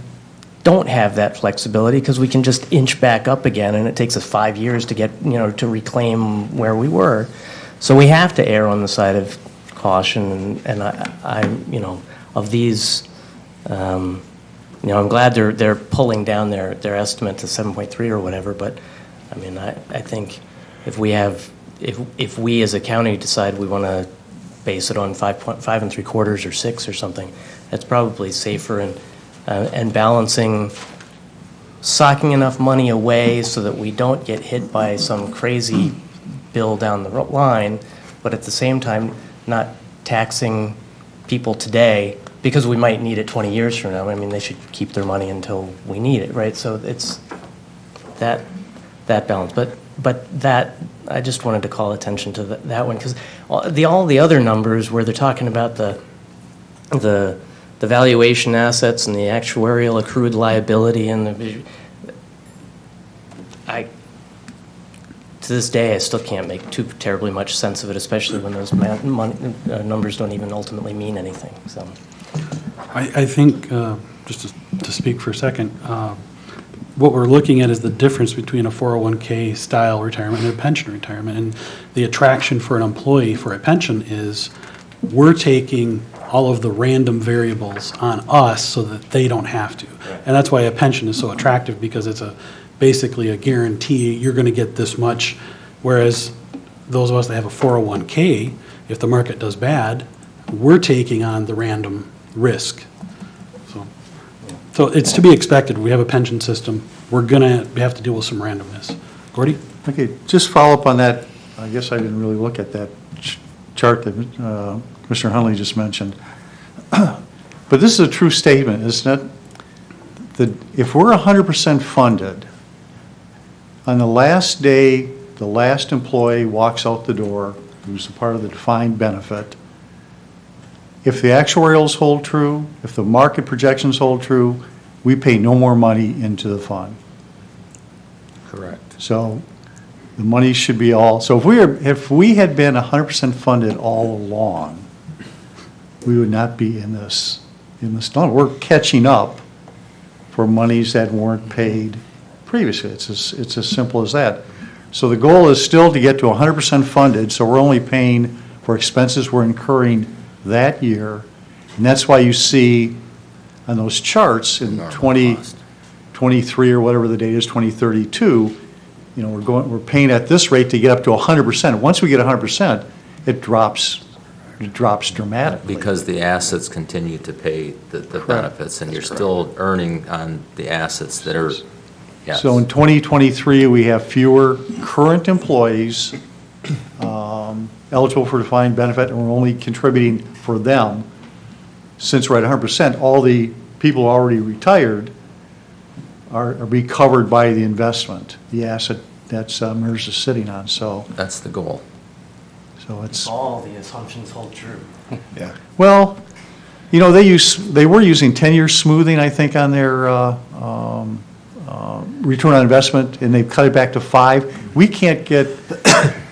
don't have that flexibility because we can just inch back up again, and it takes us 5 years to get, to reclaim where we were. So we have to err on the side of caution, and of these, I'm glad they're pulling down their estimate to 7.3 or whatever, but I mean, I think if we as a county decide we want to base it on 5 3/4 or 6 or something, that's probably safer, and balancing, socking enough money away so that we don't get hit by some crazy bill down the line, but at the same time, not taxing people today because we might need it 20 years from now. I mean, they should keep their money until we need it, right? So it's that balance. But that, I just wanted to call attention to that one, because all the other numbers where they're talking about the valuation assets and the actuarial accrued liability and to this day, I still can't make too terribly much sense of it, especially when those numbers don't even ultimately mean anything, so. I think, just to speak for a second, what we're looking at is the difference between a 401k style retirement and a pension retirement. And the attraction for an employee for a pension is we're taking all of the random variables on us so that they don't have to. And that's why a pension is so attractive, because it's basically a guarantee you're going to get this much, whereas those of us that have a 401k, if the market does bad, we're taking on the random risk. So it's to be expected. We have a pension system. We have to deal with some randomness. Gordy? Okay, just follow up on that. I guess I didn't really look at that chart that Commissioner Hunley just mentioned. But this is a true statement, isn't it? That if we're 100% funded, on the last day, the last employee walks out the door, who's a part of the defined benefit, if the actuarials hold true, if the market projections hold true, we pay no more money into the fund. Correct. So the money should be all, so if we had been 100% funded all along, we would not be in this dilemma. We're catching up for monies that weren't paid previously. It's as simple as that. So the goal is still to get to 100% funded, so we're only paying for expenses we're incurring that year. And that's why you see on those charts in 2023 or whatever the date is, 2032, we're paying at this rate to get up to 100%. Once we get 100%, it drops dramatically. Because the assets continue to pay the benefits, and you're still earning on the assets that are, yes. So in 2023, we have fewer current employees eligible for defined benefit, and we're only contributing for them. Since we're at 100%, all the people already retired are being covered by the investment, the asset that's MERS is sitting on. So That's the goal. So it's all the assumptions hold true. Yeah. well, they were using 10-year smoothing, I think, on their return on investment, and they've cut it back to 5. We can't get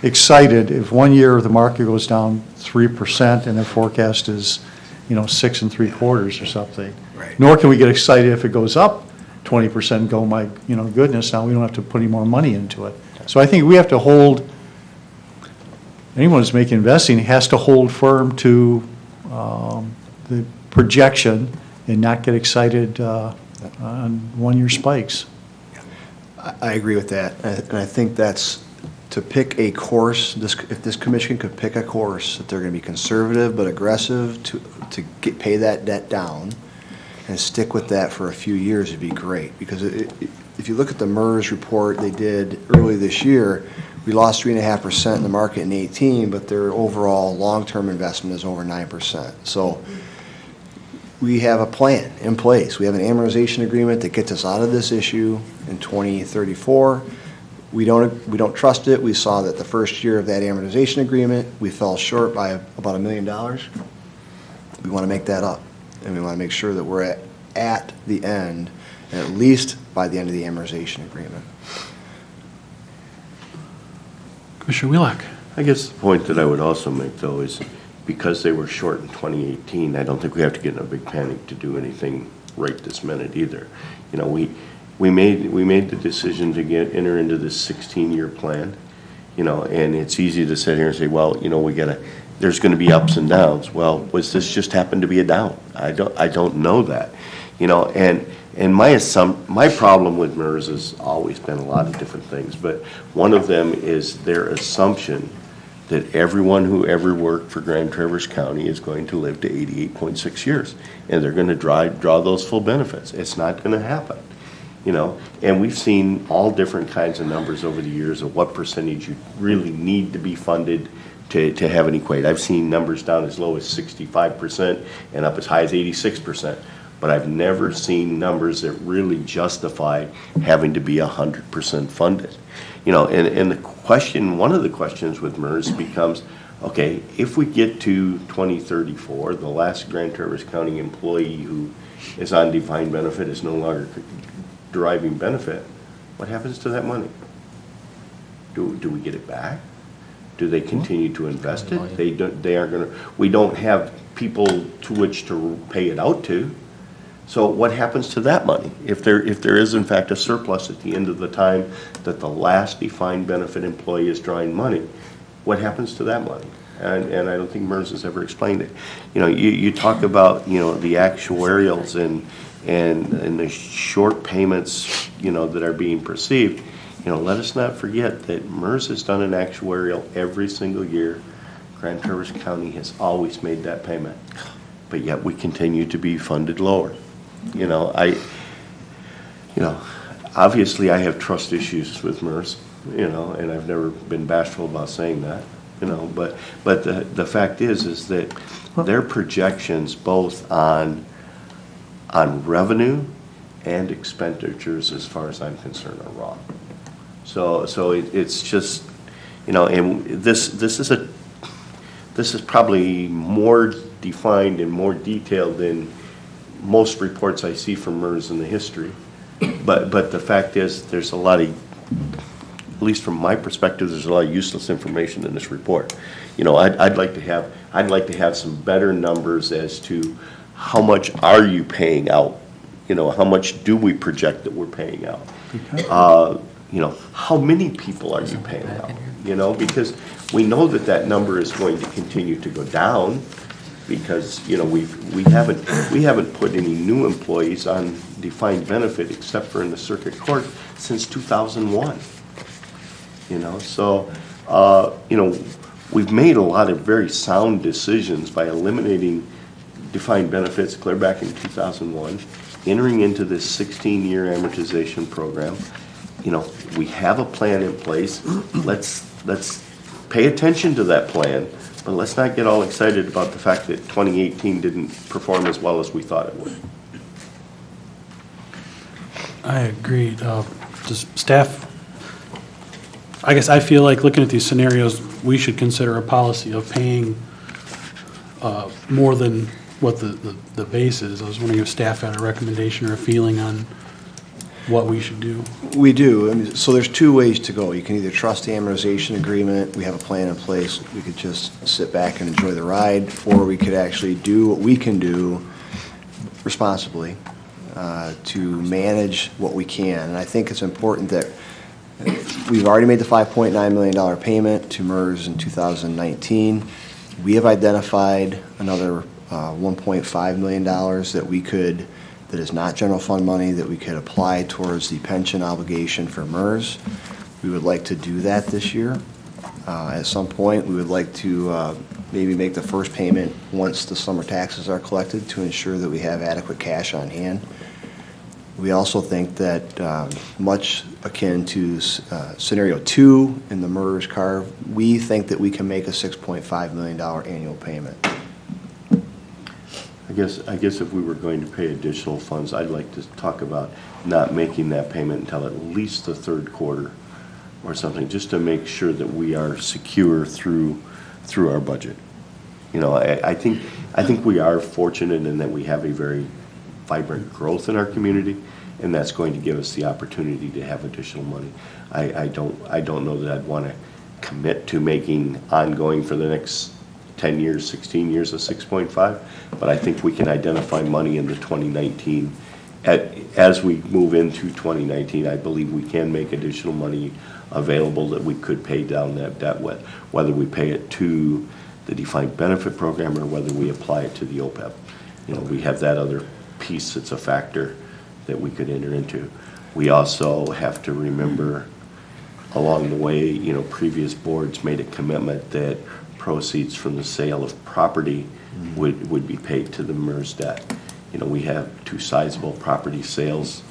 excited if 1 year the market goes down 3% and their forecast is 6 3/4 or something. Right. Nor can we get excited if it goes up 20% and go, my goodness, now we don't have to put any more money into it. So I think we have to hold, anyone who's making investing has to hold firm to the projection and not get excited on 1 year spikes. I agree with that, and I think that's to pick a course. If this commission could pick a course that they're going to be conservative but aggressive to pay that debt down and stick with that for a few years, it'd be great. Because if you look at the MERS report they did early this year, we lost 3.5% in the market in 2018, but their overall long-term investment is over 9%. So we have a plan in place. We have an amortization agreement that gets us out of this issue in 2034. We don't trust it. We saw that the first year of that amortization agreement, we fell short by about $1 million. We want to make that up, and we want to make sure that we're at the end, at least by the end of the amortization agreement. Commissioner Wheelock? I guess the point that I would also make, though, is because they were short in 2018, I don't think we have to get in a big panic to do anything right this minute either. You know, we made the decision to enter into this 16-year plan, you know, and it's easy to sit here and say, well, you know, there's going to be ups and downs. Well, was this just happened to be a down? I don't know that, you know, and my problem with MERS has always been a lot of different things, but one of them is their assumption that everyone who ever worked for Grand Traverse County is going to live to 88.6 years, and they're going to draw those full benefits. It's not going to happen, you know, and we've seen all different kinds of numbers over the years of what percentage you really need to be funded to have an equate. I've seen numbers down as low as 65% and up as high as 86%, but I've never seen numbers that really justify having to be 100% funded. You know, and the question, one of the questions with MERS becomes, okay, if we get to 2034, the last Grand Traverse County employee who is on defined benefit is no longer deriving benefit, what happens to that money? Do we get it back? Do they continue to invest it? They aren't going to, we don't have people to which to pay it out to. So what happens to that money? If there is in fact a surplus at the end of the time that the last defined benefit employee is drawing money, what happens to that money? And I don't think MERS has ever explained it. You know, you talk about, you know, the actuarials and the short payments, you know, that are being perceived. You know, let us not forget that MERS has done an actuarial every single year. Grand Traverse County has always made that payment, but yet we continue to be funded lower. You know, obviously I have trust issues with MERS, you know, and I've never been bashful about saying that, you know, but the fact is that their projections both on revenue and expenditures, as far as I'm concerned, are wrong. So it's just, you know, and this is probably more defined and more detailed than most reports I see from MERS in the history. But the fact is, there's a lot of, at least from my perspective, there's a lot of useless information in this report. You know, I'd like to have some better numbers as to how much are you paying out. You know, how much do we project that we're paying out? You know, how many people are you paying out? You know, because we know that number is going to continue to go down, because, you know, we haven't put any new employees on defined benefit except for in the circuit court since 2001. You know, so you know, we've made a lot of very sound decisions by eliminating defined benefits clear back in 2001, entering into this 16-year amortization program. You know, we have a plan in place. Let's pay attention to that plan. But let's not get all excited about the fact that 2018 didn't perform as well as we thought it would. I agree. Does staff, I guess I feel like looking at these scenarios, we should consider a policy of paying more than what the base is. I was wondering if staff had a recommendation or a feeling on what we should do. We do. I mean, so there's two ways to go. You can either trust the amortization agreement, we have a plan in place, we could just sit back and enjoy the ride, or we could actually do what we can do responsibly to manage what we can. And I think it's important that we've already made the $5.9 million payment to MERS in 2019. We have identified another $1.5 million that we could, that is not general fund money, that we could apply towards the pension obligation for MERS. We would like to do that this year. At some point, we would like to maybe make the first payment once the summer taxes are collected to ensure that we have adequate cash on hand. We also think that much akin to scenario 2 in the MERS CARV, we think that we can make a $6.5 million annual payment. I guess if we were going to pay additional funds, I'd like to talk about not making that payment until at least the third quarter or something, just to make sure that we are secure through our budget. You know, I think we are fortunate in that we have a very vibrant growth in our community, and that's going to give us the opportunity to have additional money. I don't know that I'd want to commit to making ongoing for the next 10 years, 16 years of 6.5, but I think we can identify money in the 2019. As we move into 2019, I believe we can make additional money available that we could pay down that debt with, whether we pay it to the defined benefit program or whether we apply it to the OPEB. You know, we have that other piece that's a factor that we could enter into. We also have to remember along the way, you know, previous boards made a commitment that proceeds from the sale of property would be paid to the MERS debt. You know, we have two sizable property sales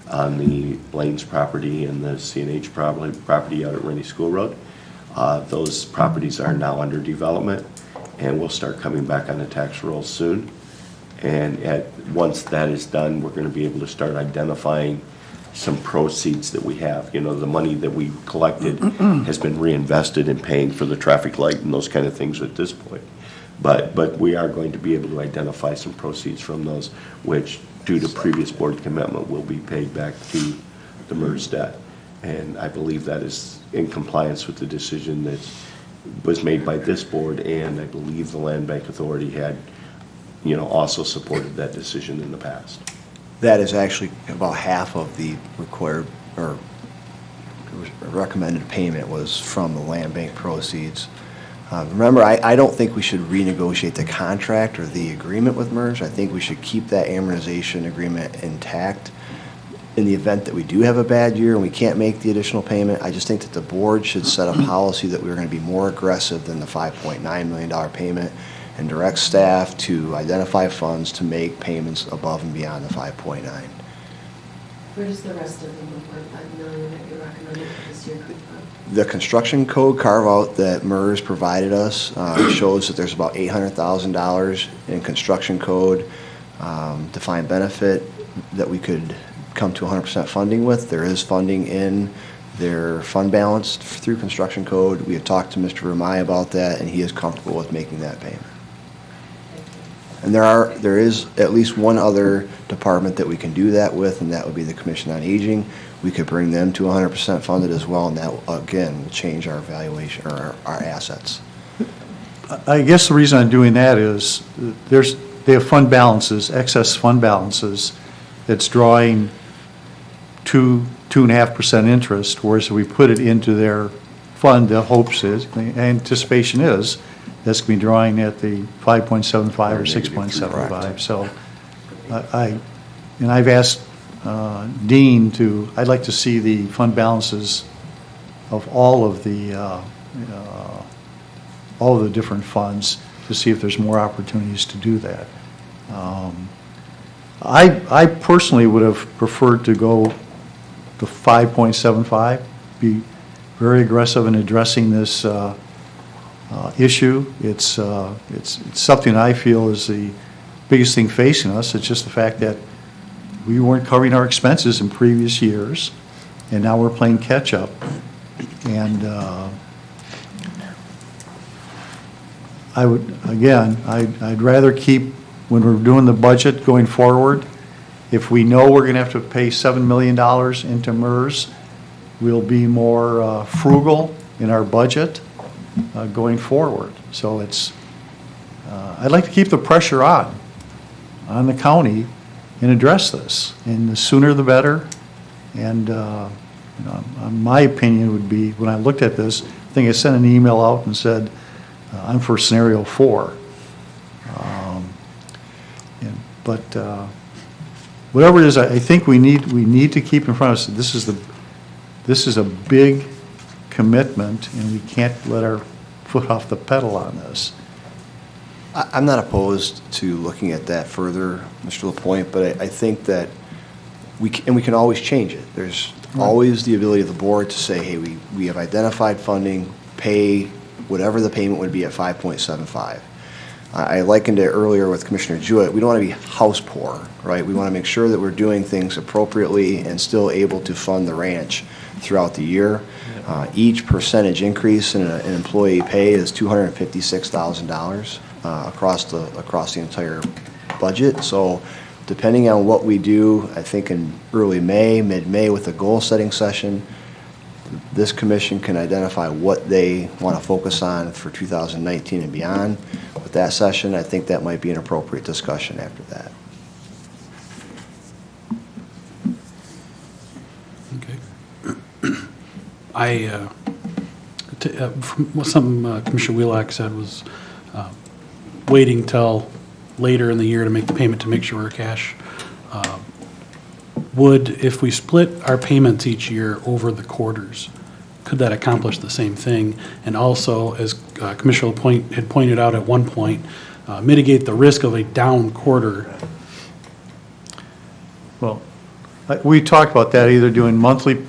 on the Blaine's property and the CNH property out at Rennie School Road. Those properties are now under development and will start coming back on the tax roll soon. And once that is done, we're going to be able to start identifying some proceeds that we have. You know, the money that we collected has been reinvested in paying for the traffic light and those kind of things at this point. But we are going to be able to identify some proceeds from those, which, due to previous board commitment, will be paid back to the MERS debt. And I believe that is in compliance with the decision that was made by this board, and I believe the Land Bank Authority had, you know, also supported that decision in the past. That is actually about half of the required or recommended payment was from the land bank proceeds. Remember, I don't think we should renegotiate the contract or the agreement with MERS. I think we should keep that amortization agreement intact. In the event that we do have a bad year and we can't make the additional payment, I just think that the board should set a policy that we're going to be more aggressive than the $5.9 million payment and direct staff to identify funds to make payments above and beyond the 5.9. Where does the rest of the 1.5 million that you're recommending for this year come from? The construction code carve-out that MERS provided us shows that there's about $800,000 in construction code defined benefit that we could come to 100% funding with. There is funding in their fund balance through construction code. We have talked to Mr. Ramay about that, and he is comfortable with making that payment. And there is at least one other department that we can do that with, and that would be the Commission on Aging. We could bring them to 100% funded as well, and that, again, will change our valuation or our assets. I guess the reason I'm doing that is they have fund balances, excess fund balances, that's drawing 2.5% interest, whereas if we put it into their fund, the hopes is, the anticipation is, that's going to be drawing at the 5.75 or 6.75. So I've asked Dean I'd like to see the fund balances of all of the different funds to see if there's more opportunities to do that. I personally would have preferred to go to 5.75, be very aggressive in addressing this issue. It's something I feel is the biggest thing facing us. It's just the fact that we weren't covering our expenses in previous years, and now we're playing catch-up. And I'd rather keep, when we're doing the budget going forward, if we know we're going to have to pay $7 million into MERS, we'll be more frugal in our budget going forward. So I'd like to keep the pressure on the county and address this. And the sooner the better. And my opinion would be, when I looked at this, I think I sent an email out and said, I'm for scenario 4. Whatever it is, I think we need to keep in front of us, this is a big commitment, and we can't let our foot off the pedal on this. I'm not opposed to looking at that further, Mr. LaPointe, but I think that we can always change it. There's always the ability of the board to say, hey, we have identified funding, pay whatever the payment would be at 5.75. I likened it earlier with Commissioner Jewett. We don't want to be house poor, right? We want to make sure that we're doing things appropriately and still able to fund the ranch throughout the year. Each percentage increase in an employee pay is $256,000 across the entire budget. So depending on what we do, I think in early May, mid-May with the goal-setting session, this commission can identify what they want to focus on for 2019 and beyond. With that session, I think that might be an appropriate discussion after that. Okay. From what some Commissioner Wheelock said was waiting till later in the year to make the payment to make sure we're cash. Would, if we split our payments each year over the quarters, could that accomplish the same thing? And also, as Commissioner LaPointe had pointed out at one point, mitigate the risk of a down quarter. Well, we talked about that, either doing monthly,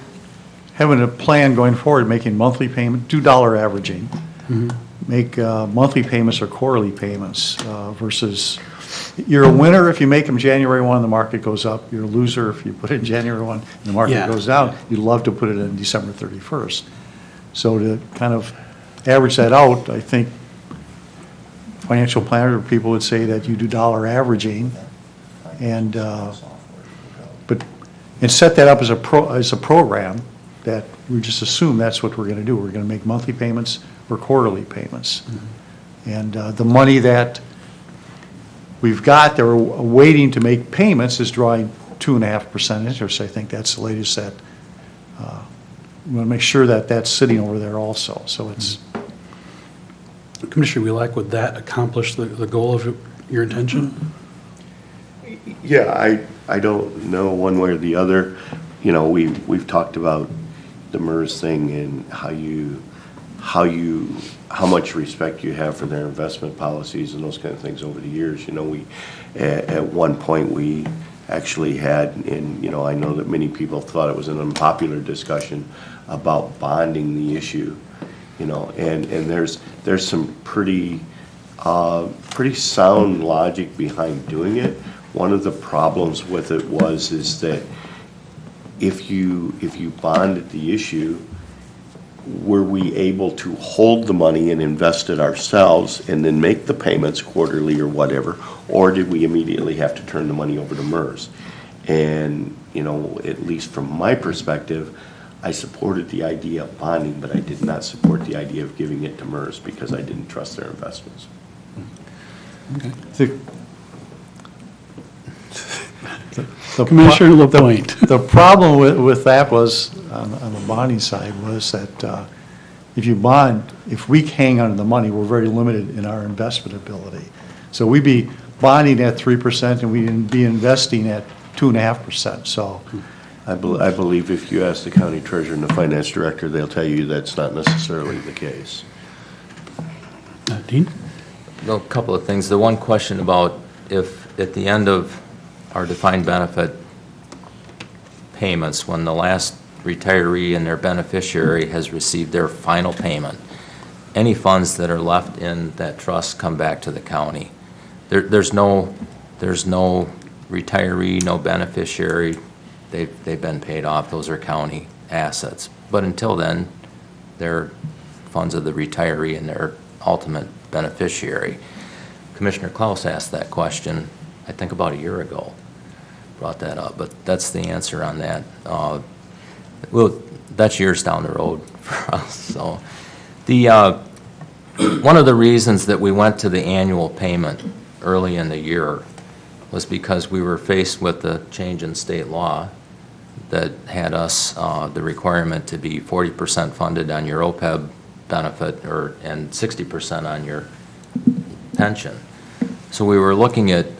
having a plan going forward, making monthly payment, $2 averaging. Make monthly payments or quarterly payments versus, you're a winner if you make them January 1, the market goes up. You're a loser if you put it in January 1 and the market Yeah. goes down. You'd love to put it in December 31st. So to kind of average that out, I think financial planner people would say that you do dollar averaging and, and set that up as a program that we just assume that's what we're going to do. We're going to make monthly payments or quarterly payments. And the money that we've got that we're waiting to make payments is drawing 2.5% interest. I think that's the latest that, we want to make sure that that's sitting over there also. So it's, Commissioner Wheelock, would that accomplish the goal of your intention? Yeah, I don't know one way or the other. You know, we've talked about the MERS thing and how much respect you have for their investment policies and those kind of things over the years. You know, we, at one point, we actually had, and, you know, I know that many people thought it was an unpopular discussion about bonding the issue, you know, and there's some pretty sound logic behind doing it. One of the problems with it is that if you bonded the issue, were we able to hold the money and invest it ourselves and then make the payments quarterly or whatever, or did we immediately have to turn the money over to MERS? And, you know, at least from my perspective, I supported the idea of bonding, but I did not support the idea of giving it to MERS because I didn't trust their investments. Commissioner LaPointe. The problem with that was, on the bonding side, was that if you bond, if we hang on to the money, we're very limited in our investment ability. So we'd be bonding at 3% and we'd be investing at 2.5%, so. I believe if you ask the county treasurer and the finance director, they'll tell you that's not necessarily the case. Dean? A couple of things. The one question about if at the end of our defined benefit payments, when the last retiree and their beneficiary has received their final payment, any funds that are left in that trust come back to the county. There's no retiree, no beneficiary. They've been paid off. Those are county assets. But until then, they're funds of the retiree and their ultimate beneficiary. Commissioner Klaus asked that question, I think about a year ago, brought that up, but that's the answer on that. Well, that's years down the road for us. So, one of the reasons that we went to the annual payment early in the year was because we were faced with the change in state law that had us the requirement to be 40% funded on your OPEB benefit and 60% on your pension. So we were looking at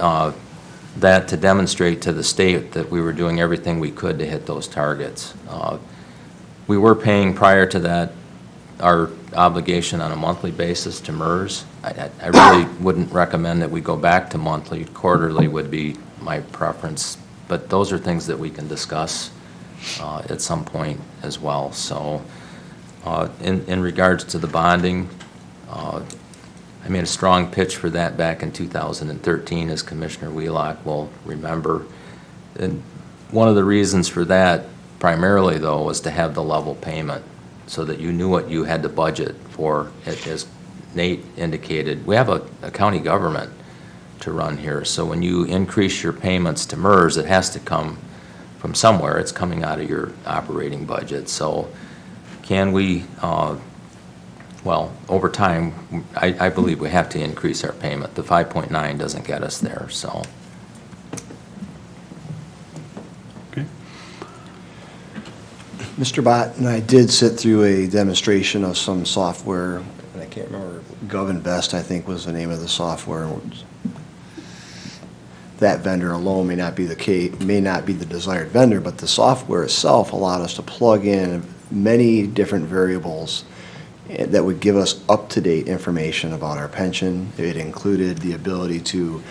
that to demonstrate to the state that we were doing everything we could to hit those targets. We were paying prior to that our obligation on a monthly basis to MERS. I really wouldn't recommend that we go back to monthly. Quarterly would be my preference, but those are things that we can discuss at some point as well. So in regards to the bonding, I made a strong pitch for that back in 2013, as Commissioner Wheelock will remember. And one of the reasons for that, primarily though, was to have the level payment so that you knew what you had to budget for. As Nate indicated, we have a county government to run here, so when you increase your payments to MERS, it has to come from somewhere. It's coming out of your operating budget. So Can we, well, over time, I believe we have to increase our payment. The 5.9 doesn't get us there, so. Okay. Mr. Bott and I did sit through a demonstration of some software, and I can't remember, GovInvest, I think was the name of the software. That vendor alone may not be the desired vendor, but the software itself allowed us to plug in many different variables that would give us up-to-date information about our pension. It included the ability to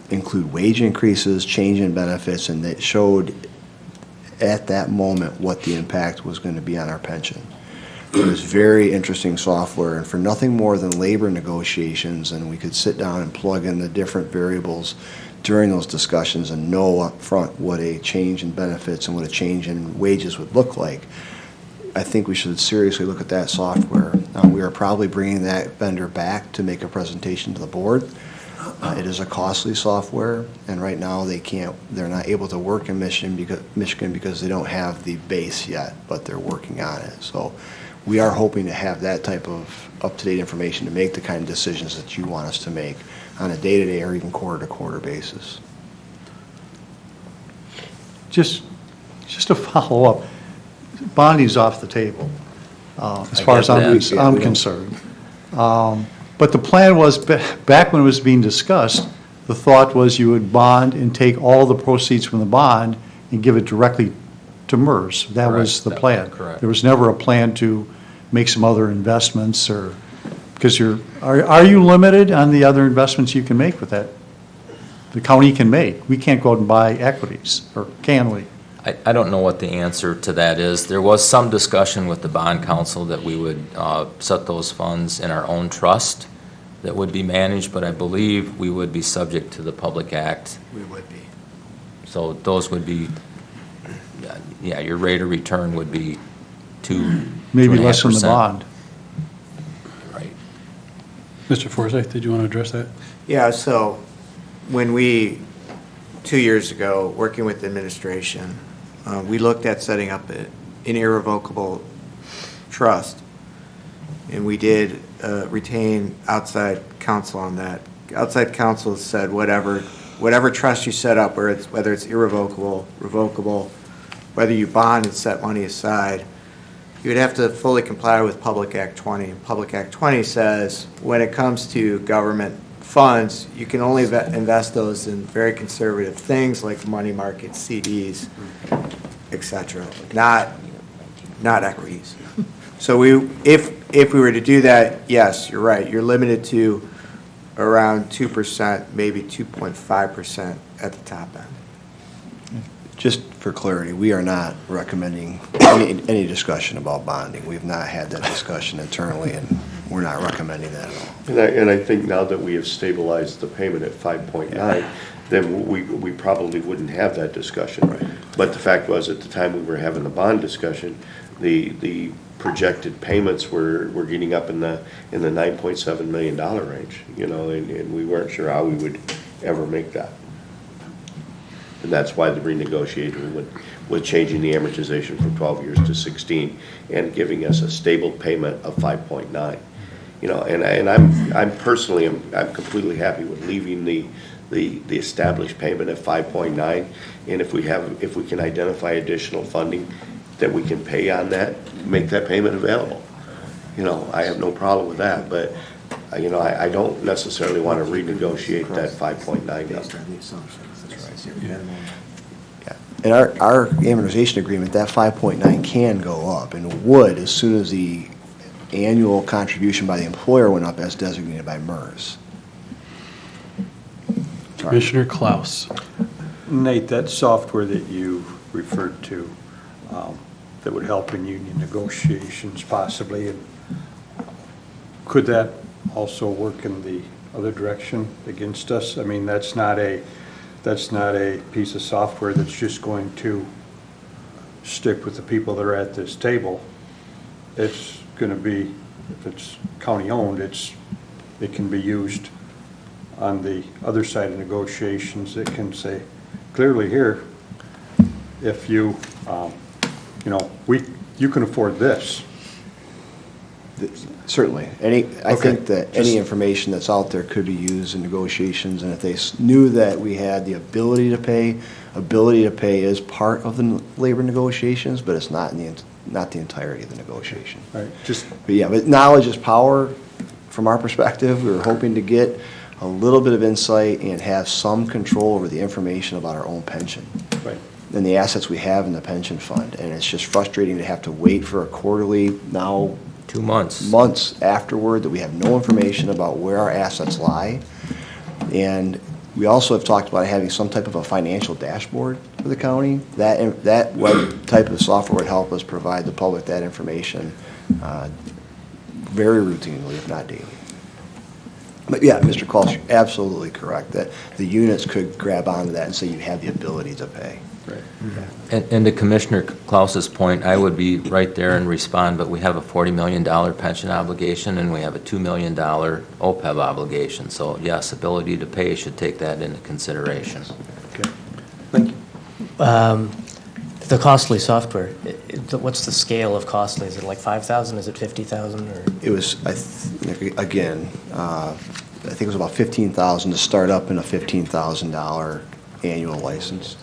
include wage increases, change in benefits, and it showed at that moment what the impact was going to be on our pension. It was very interesting software, and for nothing more than labor negotiations, and we could sit down and plug in the different variables during those discussions and know up front what a change in benefits and what a change in wages would look like. I think we should seriously look at that software. We are probably bringing that vendor back to make a presentation to the board. It is a costly software, and right now they're not able to work in Michigan because they don't have the base yet, but they're working on it. So we are hoping to have that type of up-to-date information to make the kind of decisions that you want us to make on a day-to-day or even quarter-to-quarter basis. Just to follow up, bonding's off the table, as far as I'm concerned. But the plan was, back when it was being discussed, the thought was you would bond and take all the proceeds from the bond and give it directly to MERS. That was the plan. Correct. There was never a plan to make some other investments, or, because are you limited on the other investments you can make with that? The county can make. We can't go out and buy equities, or can we? I don't know what the answer to that is. There was some discussion with the bond council that we would set those funds in our own trust that would be managed, but I believe we would be subject to the Public Act. We would be. So those would be, yeah, your rate of return would be 2.5%. Maybe less than the bond. Right. Mr. Forsythe, did you want to address that? Yeah, so when we, 2 years ago, working with the administration, we looked at setting up an irrevocable trust, and we did retain outside counsel on that. Outside counsel said whatever trust you set up, whether it's irrevocable, revocable, whether you bond and set money aside, you would have to fully comply with Public Act 20. Public Act 20 says when it comes to government funds, you can only invest those in very conservative things like money markets, CDs, et cetera, not equities. So if we were to do that, yes, you're right. You're limited to around 2%, maybe 2.5% at the top end. Just for clarity, we are not recommending any discussion about bonding. We've not had that discussion internally, and we're not recommending that at all. And I think now that we have stabilized the payment at 5.9, then we probably wouldn't have that discussion. Right. But the fact was, at the time we were having the bond discussion, the projected payments were getting up in the $9.7 million range, and we weren't sure how we would ever make that. And that's why the renegotiation with changing the amortization from 12 years to 16 and giving us a stable payment of 5.9. And I'm personally, I'm completely happy with leaving the established payment at 5.9. And if we can identify additional funding that we can pay on that, make that payment available. I have no problem with that, but I don't necessarily want to renegotiate that 5.9 number. Yeah. In our amortization agreement, that 5.9 can go up, and would as soon as the annual contribution by the employer went up as designated by MERS. Commissioner Klaus. Nate, that software that you referred to, that would help in union negotiations possibly, and could that also work in the other direction against us? I mean, that's not a piece of software that's just going to stick with the people that are at this table. It's going to be, if it's county-owned, it can be used on the other side of negotiations. It can say clearly here, if you you can afford this. Certainly. I Okay. think that any information that's out there could be used in negotiations, and if they knew that we had the ability to pay is part of the labor negotiations, but it's not the entirety of the negotiation. Right, just, But knowledge is power from our perspective. We were hoping to get a little bit of insight and have some control over the information about our own pension right. and the assets we have in the pension fund. And it's just frustrating to have to wait for a quarterly, now 2 months. months afterward, that we have no information about where our assets lie. And we also have talked about having some type of a financial dashboard for the county. That web type of software would help us provide the public that information very routinely, if not daily. But yeah, Mr. Call, you're absolutely correct, that the units could grab onto that and say you have the ability to pay. Right. And to Commissioner Klaus's point, I would be right there and respond, but we have a $40 million pension obligation, and we have a $2 million OPEB obligation. So yes, ability to pay should take that into consideration. Okay. Thank you. The costly software, what's the scale of costly? Is it like 5,000? Is it 50,000? Or It was, again, I think it was about $15,000 to start up in a $15,000 annual license.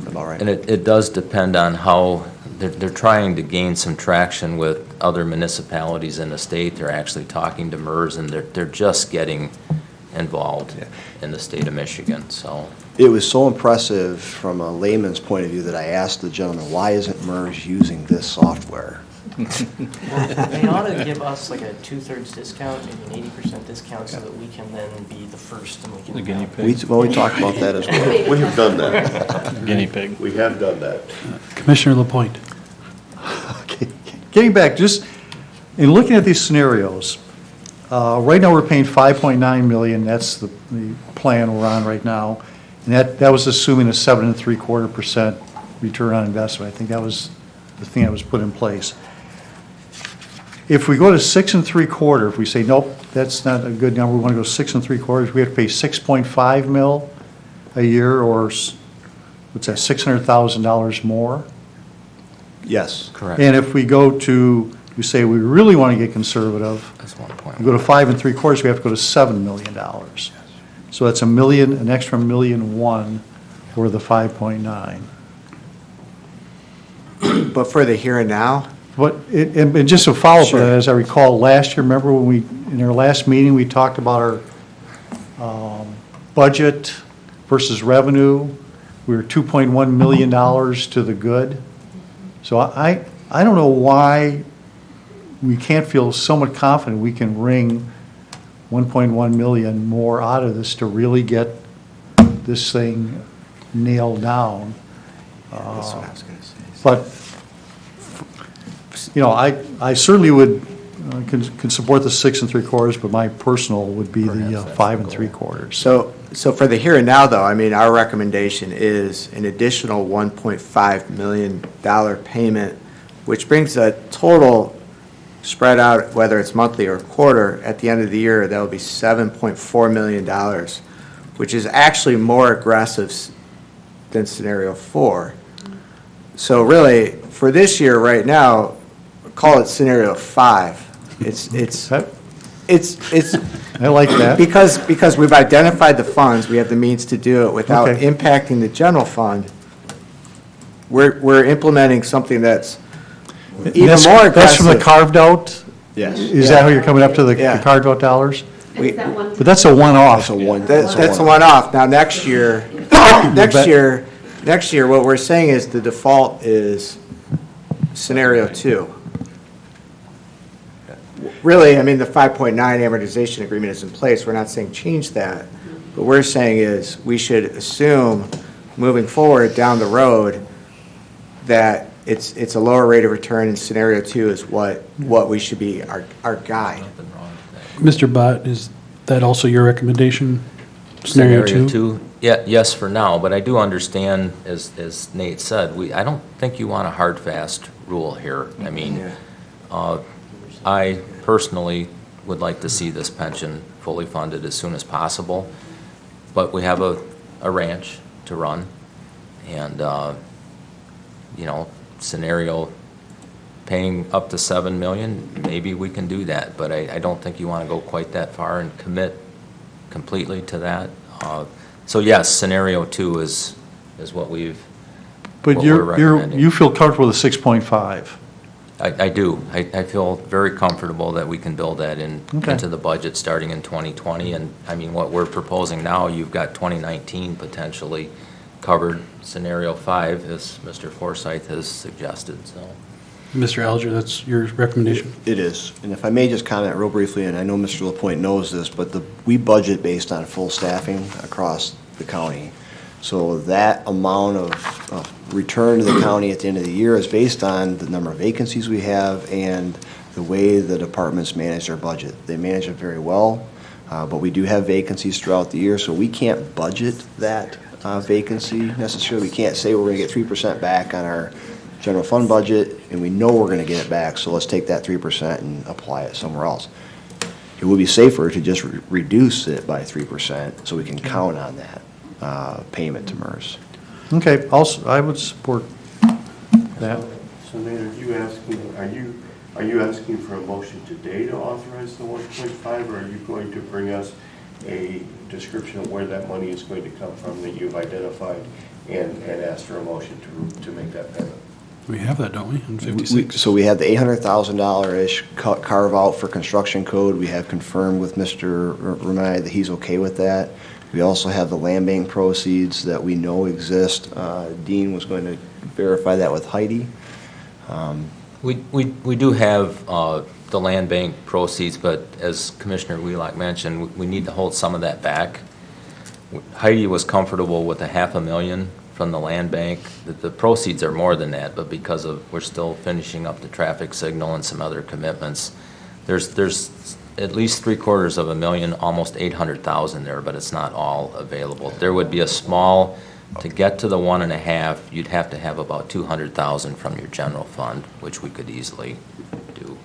About right. And it does depend on how, they're trying to gain some traction with other municipalities in the state. They're actually talking to MERS, and they're just getting involved in the state of Michigan, so. It was so impressive from a layman's point of view that I asked the gentleman, why isn't MERS using this software? they ought to give us like a 2/3 discount, maybe an 80% discount, so that we can then be the first and we can. The guinea We talked about that as well. We have done that. Guinea pig. We have done that. Commissioner LaPointe. Okay, getting back, just in looking at these scenarios, right now we're paying 5.9 million, that's the plan we're on right now, and that was assuming a 7.75% return on investment. I think that was the thing that was put in place. If we go to 6.75, if we say, nope, that's not a good number, we want to go 6.75, we have to pay 6.5 mil a year, or what's that, $600,000 more? Yes. Correct. And if we go to, we say we really want to get conservative, That's 1 point. we go to 5.75, we have to go to $7 million. So that's an extra $1.1 million for the 5.9. But for the here and now, But, and just to follow up on Sure. that, as I recall, last year, remember when in our last meeting, we talked about our budget versus revenue? We were $2.1 million to the good. So I don't know why we can't feel somewhat confident we can wring 1.1 million more out of this to really get this thing nailed down. that's what I was going to say. But, you know, I certainly would, can support the 6.75, but my personal would be the 5.75. So for the here and now, though, I mean, our recommendation is an additional $1.5 million payment, which brings the total spread out, whether it's monthly or quarter, at the end of the year, that'll be $7.4 million, which is actually more aggressive than scenario 4. So really, for this year, right now, call it scenario 5. It's I like that. because we've identified the funds, we have the means to do it without Okay. impacting the general fund. We're implementing something that's even That's- more That's from the aggressive. carved out? Yes. Is that how you're coming up to the Yeah. carved out dollars? And is that one? But that's a one-off. That's a one. That's a one-off. Now, next year, what we're saying is the default is scenario 2. Really, I mean, the 5.9 amortization agreement is in place. We're not saying change that. What we're saying is we should assume, moving forward down the road, that it's a lower rate of return, and scenario 2 is what we should be, our guide. Nothing wrong with that. Mr. Bott, is that also your recommendation? Scenario 2? Yeah, yes for now, but I do understand, as Nate said, I don't think you want a hard, fast rule here. I mean, I personally would like to see this pension fully funded as soon as possible, but we have a ranch to run, and, you know, scenario paying up to 7 million, maybe we can do that, but I don't think you want to go quite that far and commit completely to that. So yes, scenario 2 is what we've, But what we're recommending. you feel comfortable with 6.5? I do. I feel very comfortable that we can build that Okay. into the budget starting in 2020. And, I mean, what we're proposing now, you've got 2019 potentially covered. Scenario 5, as Mr. Forsythe has suggested, so. Mr. Alger, that's your recommendation? It is. And if I may just comment real briefly, and I know Mr. Lapointe knows this, but we budget based on full staffing across the county. So that amount of return to the county at the end of the year is based on the number of vacancies we have and the way the departments manage their budget. They manage it very well, but we do have vacancies throughout the year, so we can't budget that vacancy necessarily. We can't say we're going to get 3% back on our general fund budget, and we know we're going to get it back, so let's take that 3% and apply it somewhere else. It would be safer to just reduce it by 3% so we can count on that payment to MERS. Okay, I would support that. So Maynard, are you asking for a motion today to authorize the 1.5, or are you going to bring us a description of where that money is going to come from that you've identified and ask for a motion to make that payment? We have that, don't we, in 56? So we have the $800,000-ish carve out for construction code. We have confirmed with Mr. Romani that he's okay with that. We also have the land bank proceeds that we know exist. Dean was going to verify that with Heidi. We do have the land bank proceeds, but as Commissioner Wheelock mentioned, we need to hold some of that back. Heidi was comfortable with $500,000 from the land bank. The proceeds are more than that, but because we're still finishing up the traffic signal and some other commitments, there's at least $750,000, almost $800,000 there, but it's not all available. There would be a small, to get to the 1.5, you'd have to have about $200,000 from your general fund, which we could easily do.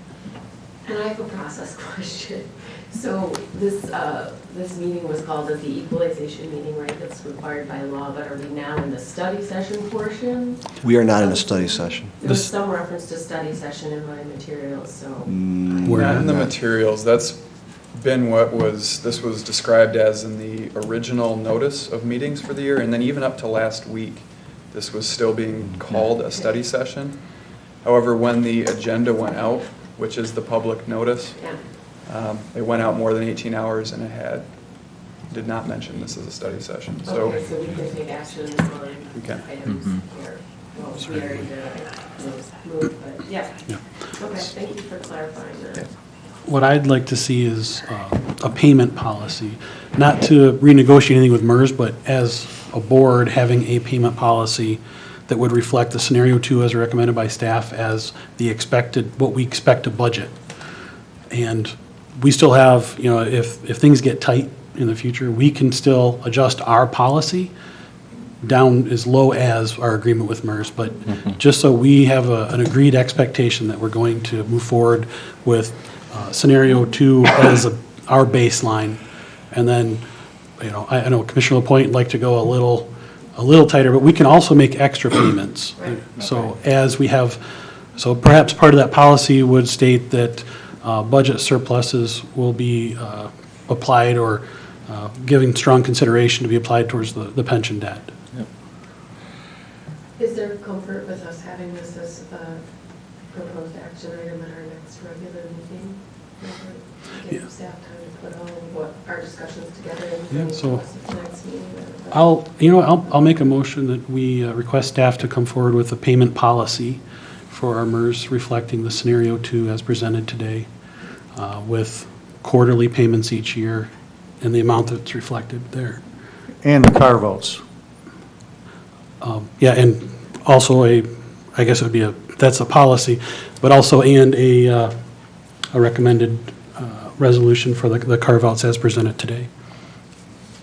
And I have a process question. So this meeting was called as the equalization meeting, right? That's required by law, but are we now in the study session portion? We are not in a study session. There was some reference to study session in my materials, so. We're Not in the not. materials, that's been this was described as in the original notice of meetings for the year, and then even up to last week, this was still being called a study session. However, when the agenda went out, which is the public notice, Yeah. it went out more than 18 hours and it did not mention this as a study session, so. Okay, so we can take action on We can. items here. Well, we already did, moved, but yeah. Okay, thank you for clarifying that. What I'd like to see is a payment policy, not to renegotiate anything with MERS, but as a board, having a payment policy that would reflect the scenario 2 as recommended by staff as the what we expect to budget. And we still have, if things get tight in the future, we can still adjust our policy down as low as our agreement with MERS, but just so we have an agreed expectation that we're going to move forward with scenario 2 as our baseline. And then, I know Commissioner Lapointe would like to go a little tighter, but we can also make extra payments. Right. So so perhaps part of that policy would state that budget surpluses will be applied or giving strong consideration to be applied towards the pension debt. Is there comfort with us having this as a proposed action item at our next regular meeting? Yeah. Give staff time to put all of what our discussions together and Yeah, bring so to us at the next meeting? I'll make a motion that we request staff to come forward with a payment policy for our MERS reflecting the scenario 2 as presented today, with quarterly payments each year and the amount that's reflected there. And the carve-outs. Yeah, and also I guess it would be that's a policy, but also a recommended resolution for the carve-outs as presented today.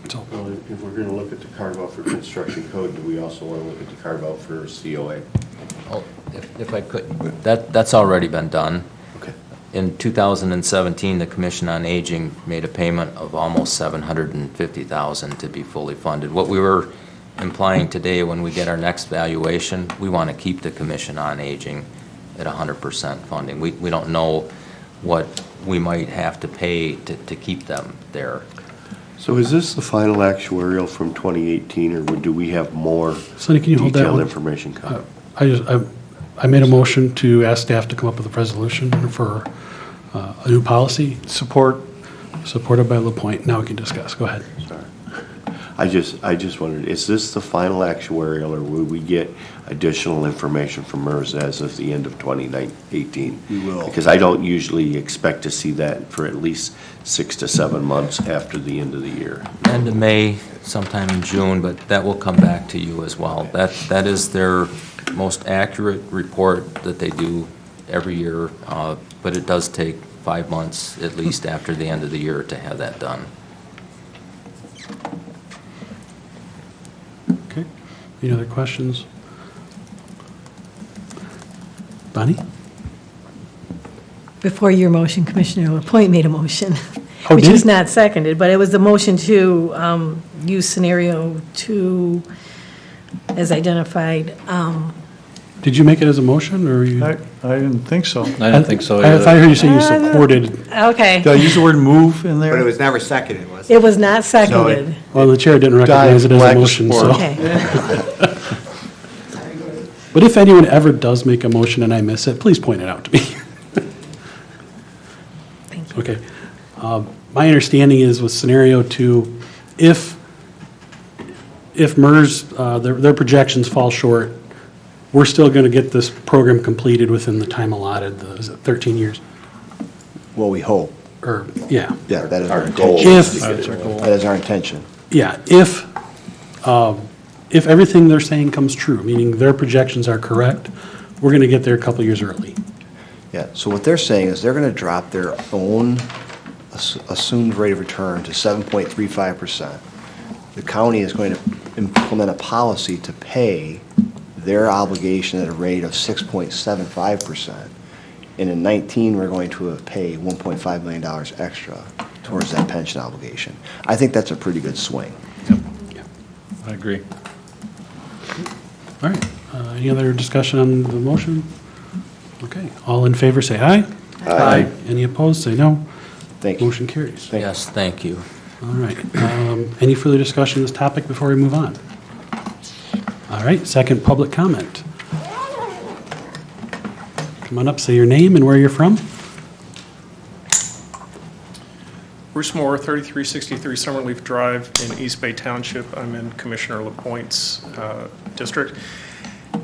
So, Well, if we're going to look at the carve-out for construction code, do we also want to look at the carve-out for COA? Oh, if I could, that's already been done. Okay. In 2017, the Commission on Aging made a payment of almost $750,000 to be fully funded. What we were implying today, when we get our next valuation, we want to keep the Commission on Aging at 100% funding. We don't know what we might have to pay to keep them there. So is this the final actuarial from 2018, or do we have more Sonny, can you hold that detailed one? information coming? I made a motion to ask staff to come up with a resolution for a new policy, Support. supported by LaPointe. Now we can discuss. Go ahead. Sorry. I just wondered, is this the final actuarial, or will we get additional information from MERS as of the end of 2018? We will. Because I don't usually expect to see that for at least 6 to 7 months after the end of the year. End of May, sometime in June, but that will come back to you as well. That is their most accurate report that they do every year, but it does take 5 months at least after the end of the year to have that done. Okay. Any other questions? Bonnie? Before your motion, Commissioner LaPointe made a motion, Oh, which did was he? not seconded, but it was the motion to use scenario 2 as identified. Did you make it as a motion, or you? I didn't think so. I didn't think so I either. heard you say you supported. Okay. Did I use the word move in there? But it was never seconded, was it? It was not seconded. Well, the chair didn't recognize it as a Lack of motion, support. so. Okay. But if anyone ever does make a motion and I miss it, please point it out to me. Thank you. Okay. My understanding is with scenario 2, if MERS, their projections fall short, we're still going to get this program completed within the time allotted, is it 13 years? Well, we hope. Or, yeah. Yeah, that is our Our goal intention. is to get our goal. That is our intention. Yeah, if everything they're saying comes true, meaning their projections are correct, we're going to get there a couple years early. Yeah, so what they're saying is they're going to drop their own assumed rate of return to 7.35%. The county is going to implement a policy to pay their obligation at a rate of 6.75%. And in 19, we're going to pay $1.5 million extra towards that pension obligation. I think that's a pretty good swing. I agree. All right, any other discussion on the motion? Okay, all in favor, say aye. Aye. Any opposed, say no. Thank you. Motion carries. Yes, thank you. All right, any further discussion on this topic before we move on? All right, second public comment. Come on up, say your name and where you're from. Bruce Moore, 3363 Summerleaf Drive in East Bay Township. I'm in Commissioner LaPointe's district.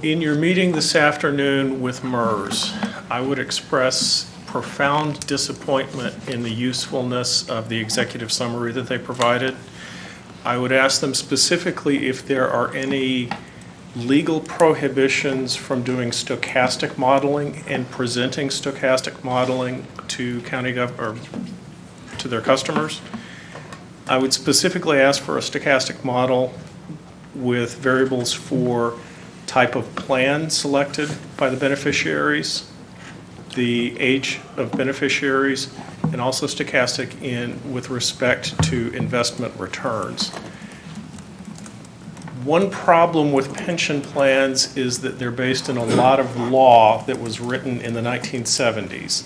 In your meeting this afternoon with MERS, I would express profound disappointment in the usefulness of the executive summary that they provided. I would ask them specifically if there are any legal prohibitions from doing stochastic modeling and presenting stochastic modeling to to their customers. I would specifically ask for a stochastic model with variables for type of plan selected by the beneficiaries, the age of beneficiaries, and also stochastic with respect to investment returns. One problem with pension plans is that they're based in a lot of law that was written in the 1970s.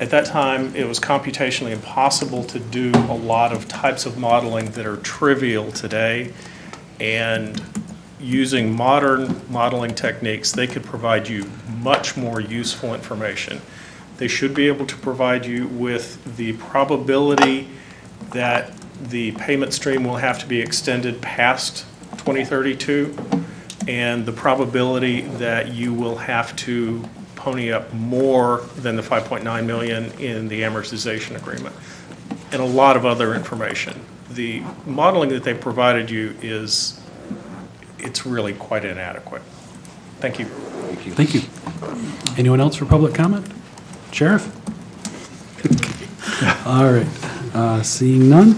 At that time, it was computationally impossible to do a lot of types of modeling that are trivial today, and using modern modeling techniques, they could provide you much more useful information. They should be able to provide you with the probability that the payment stream will have to be extended past 2032, and the probability that you will have to pony up more than the 5.9 million in the amortization agreement, and a lot of other information. The modeling that they provided you it's really quite inadequate. Thank you. Thank you. Anyone else for public comment? Sheriff? All right, seeing none,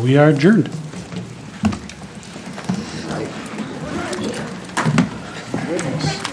we are adjourned. Goodness.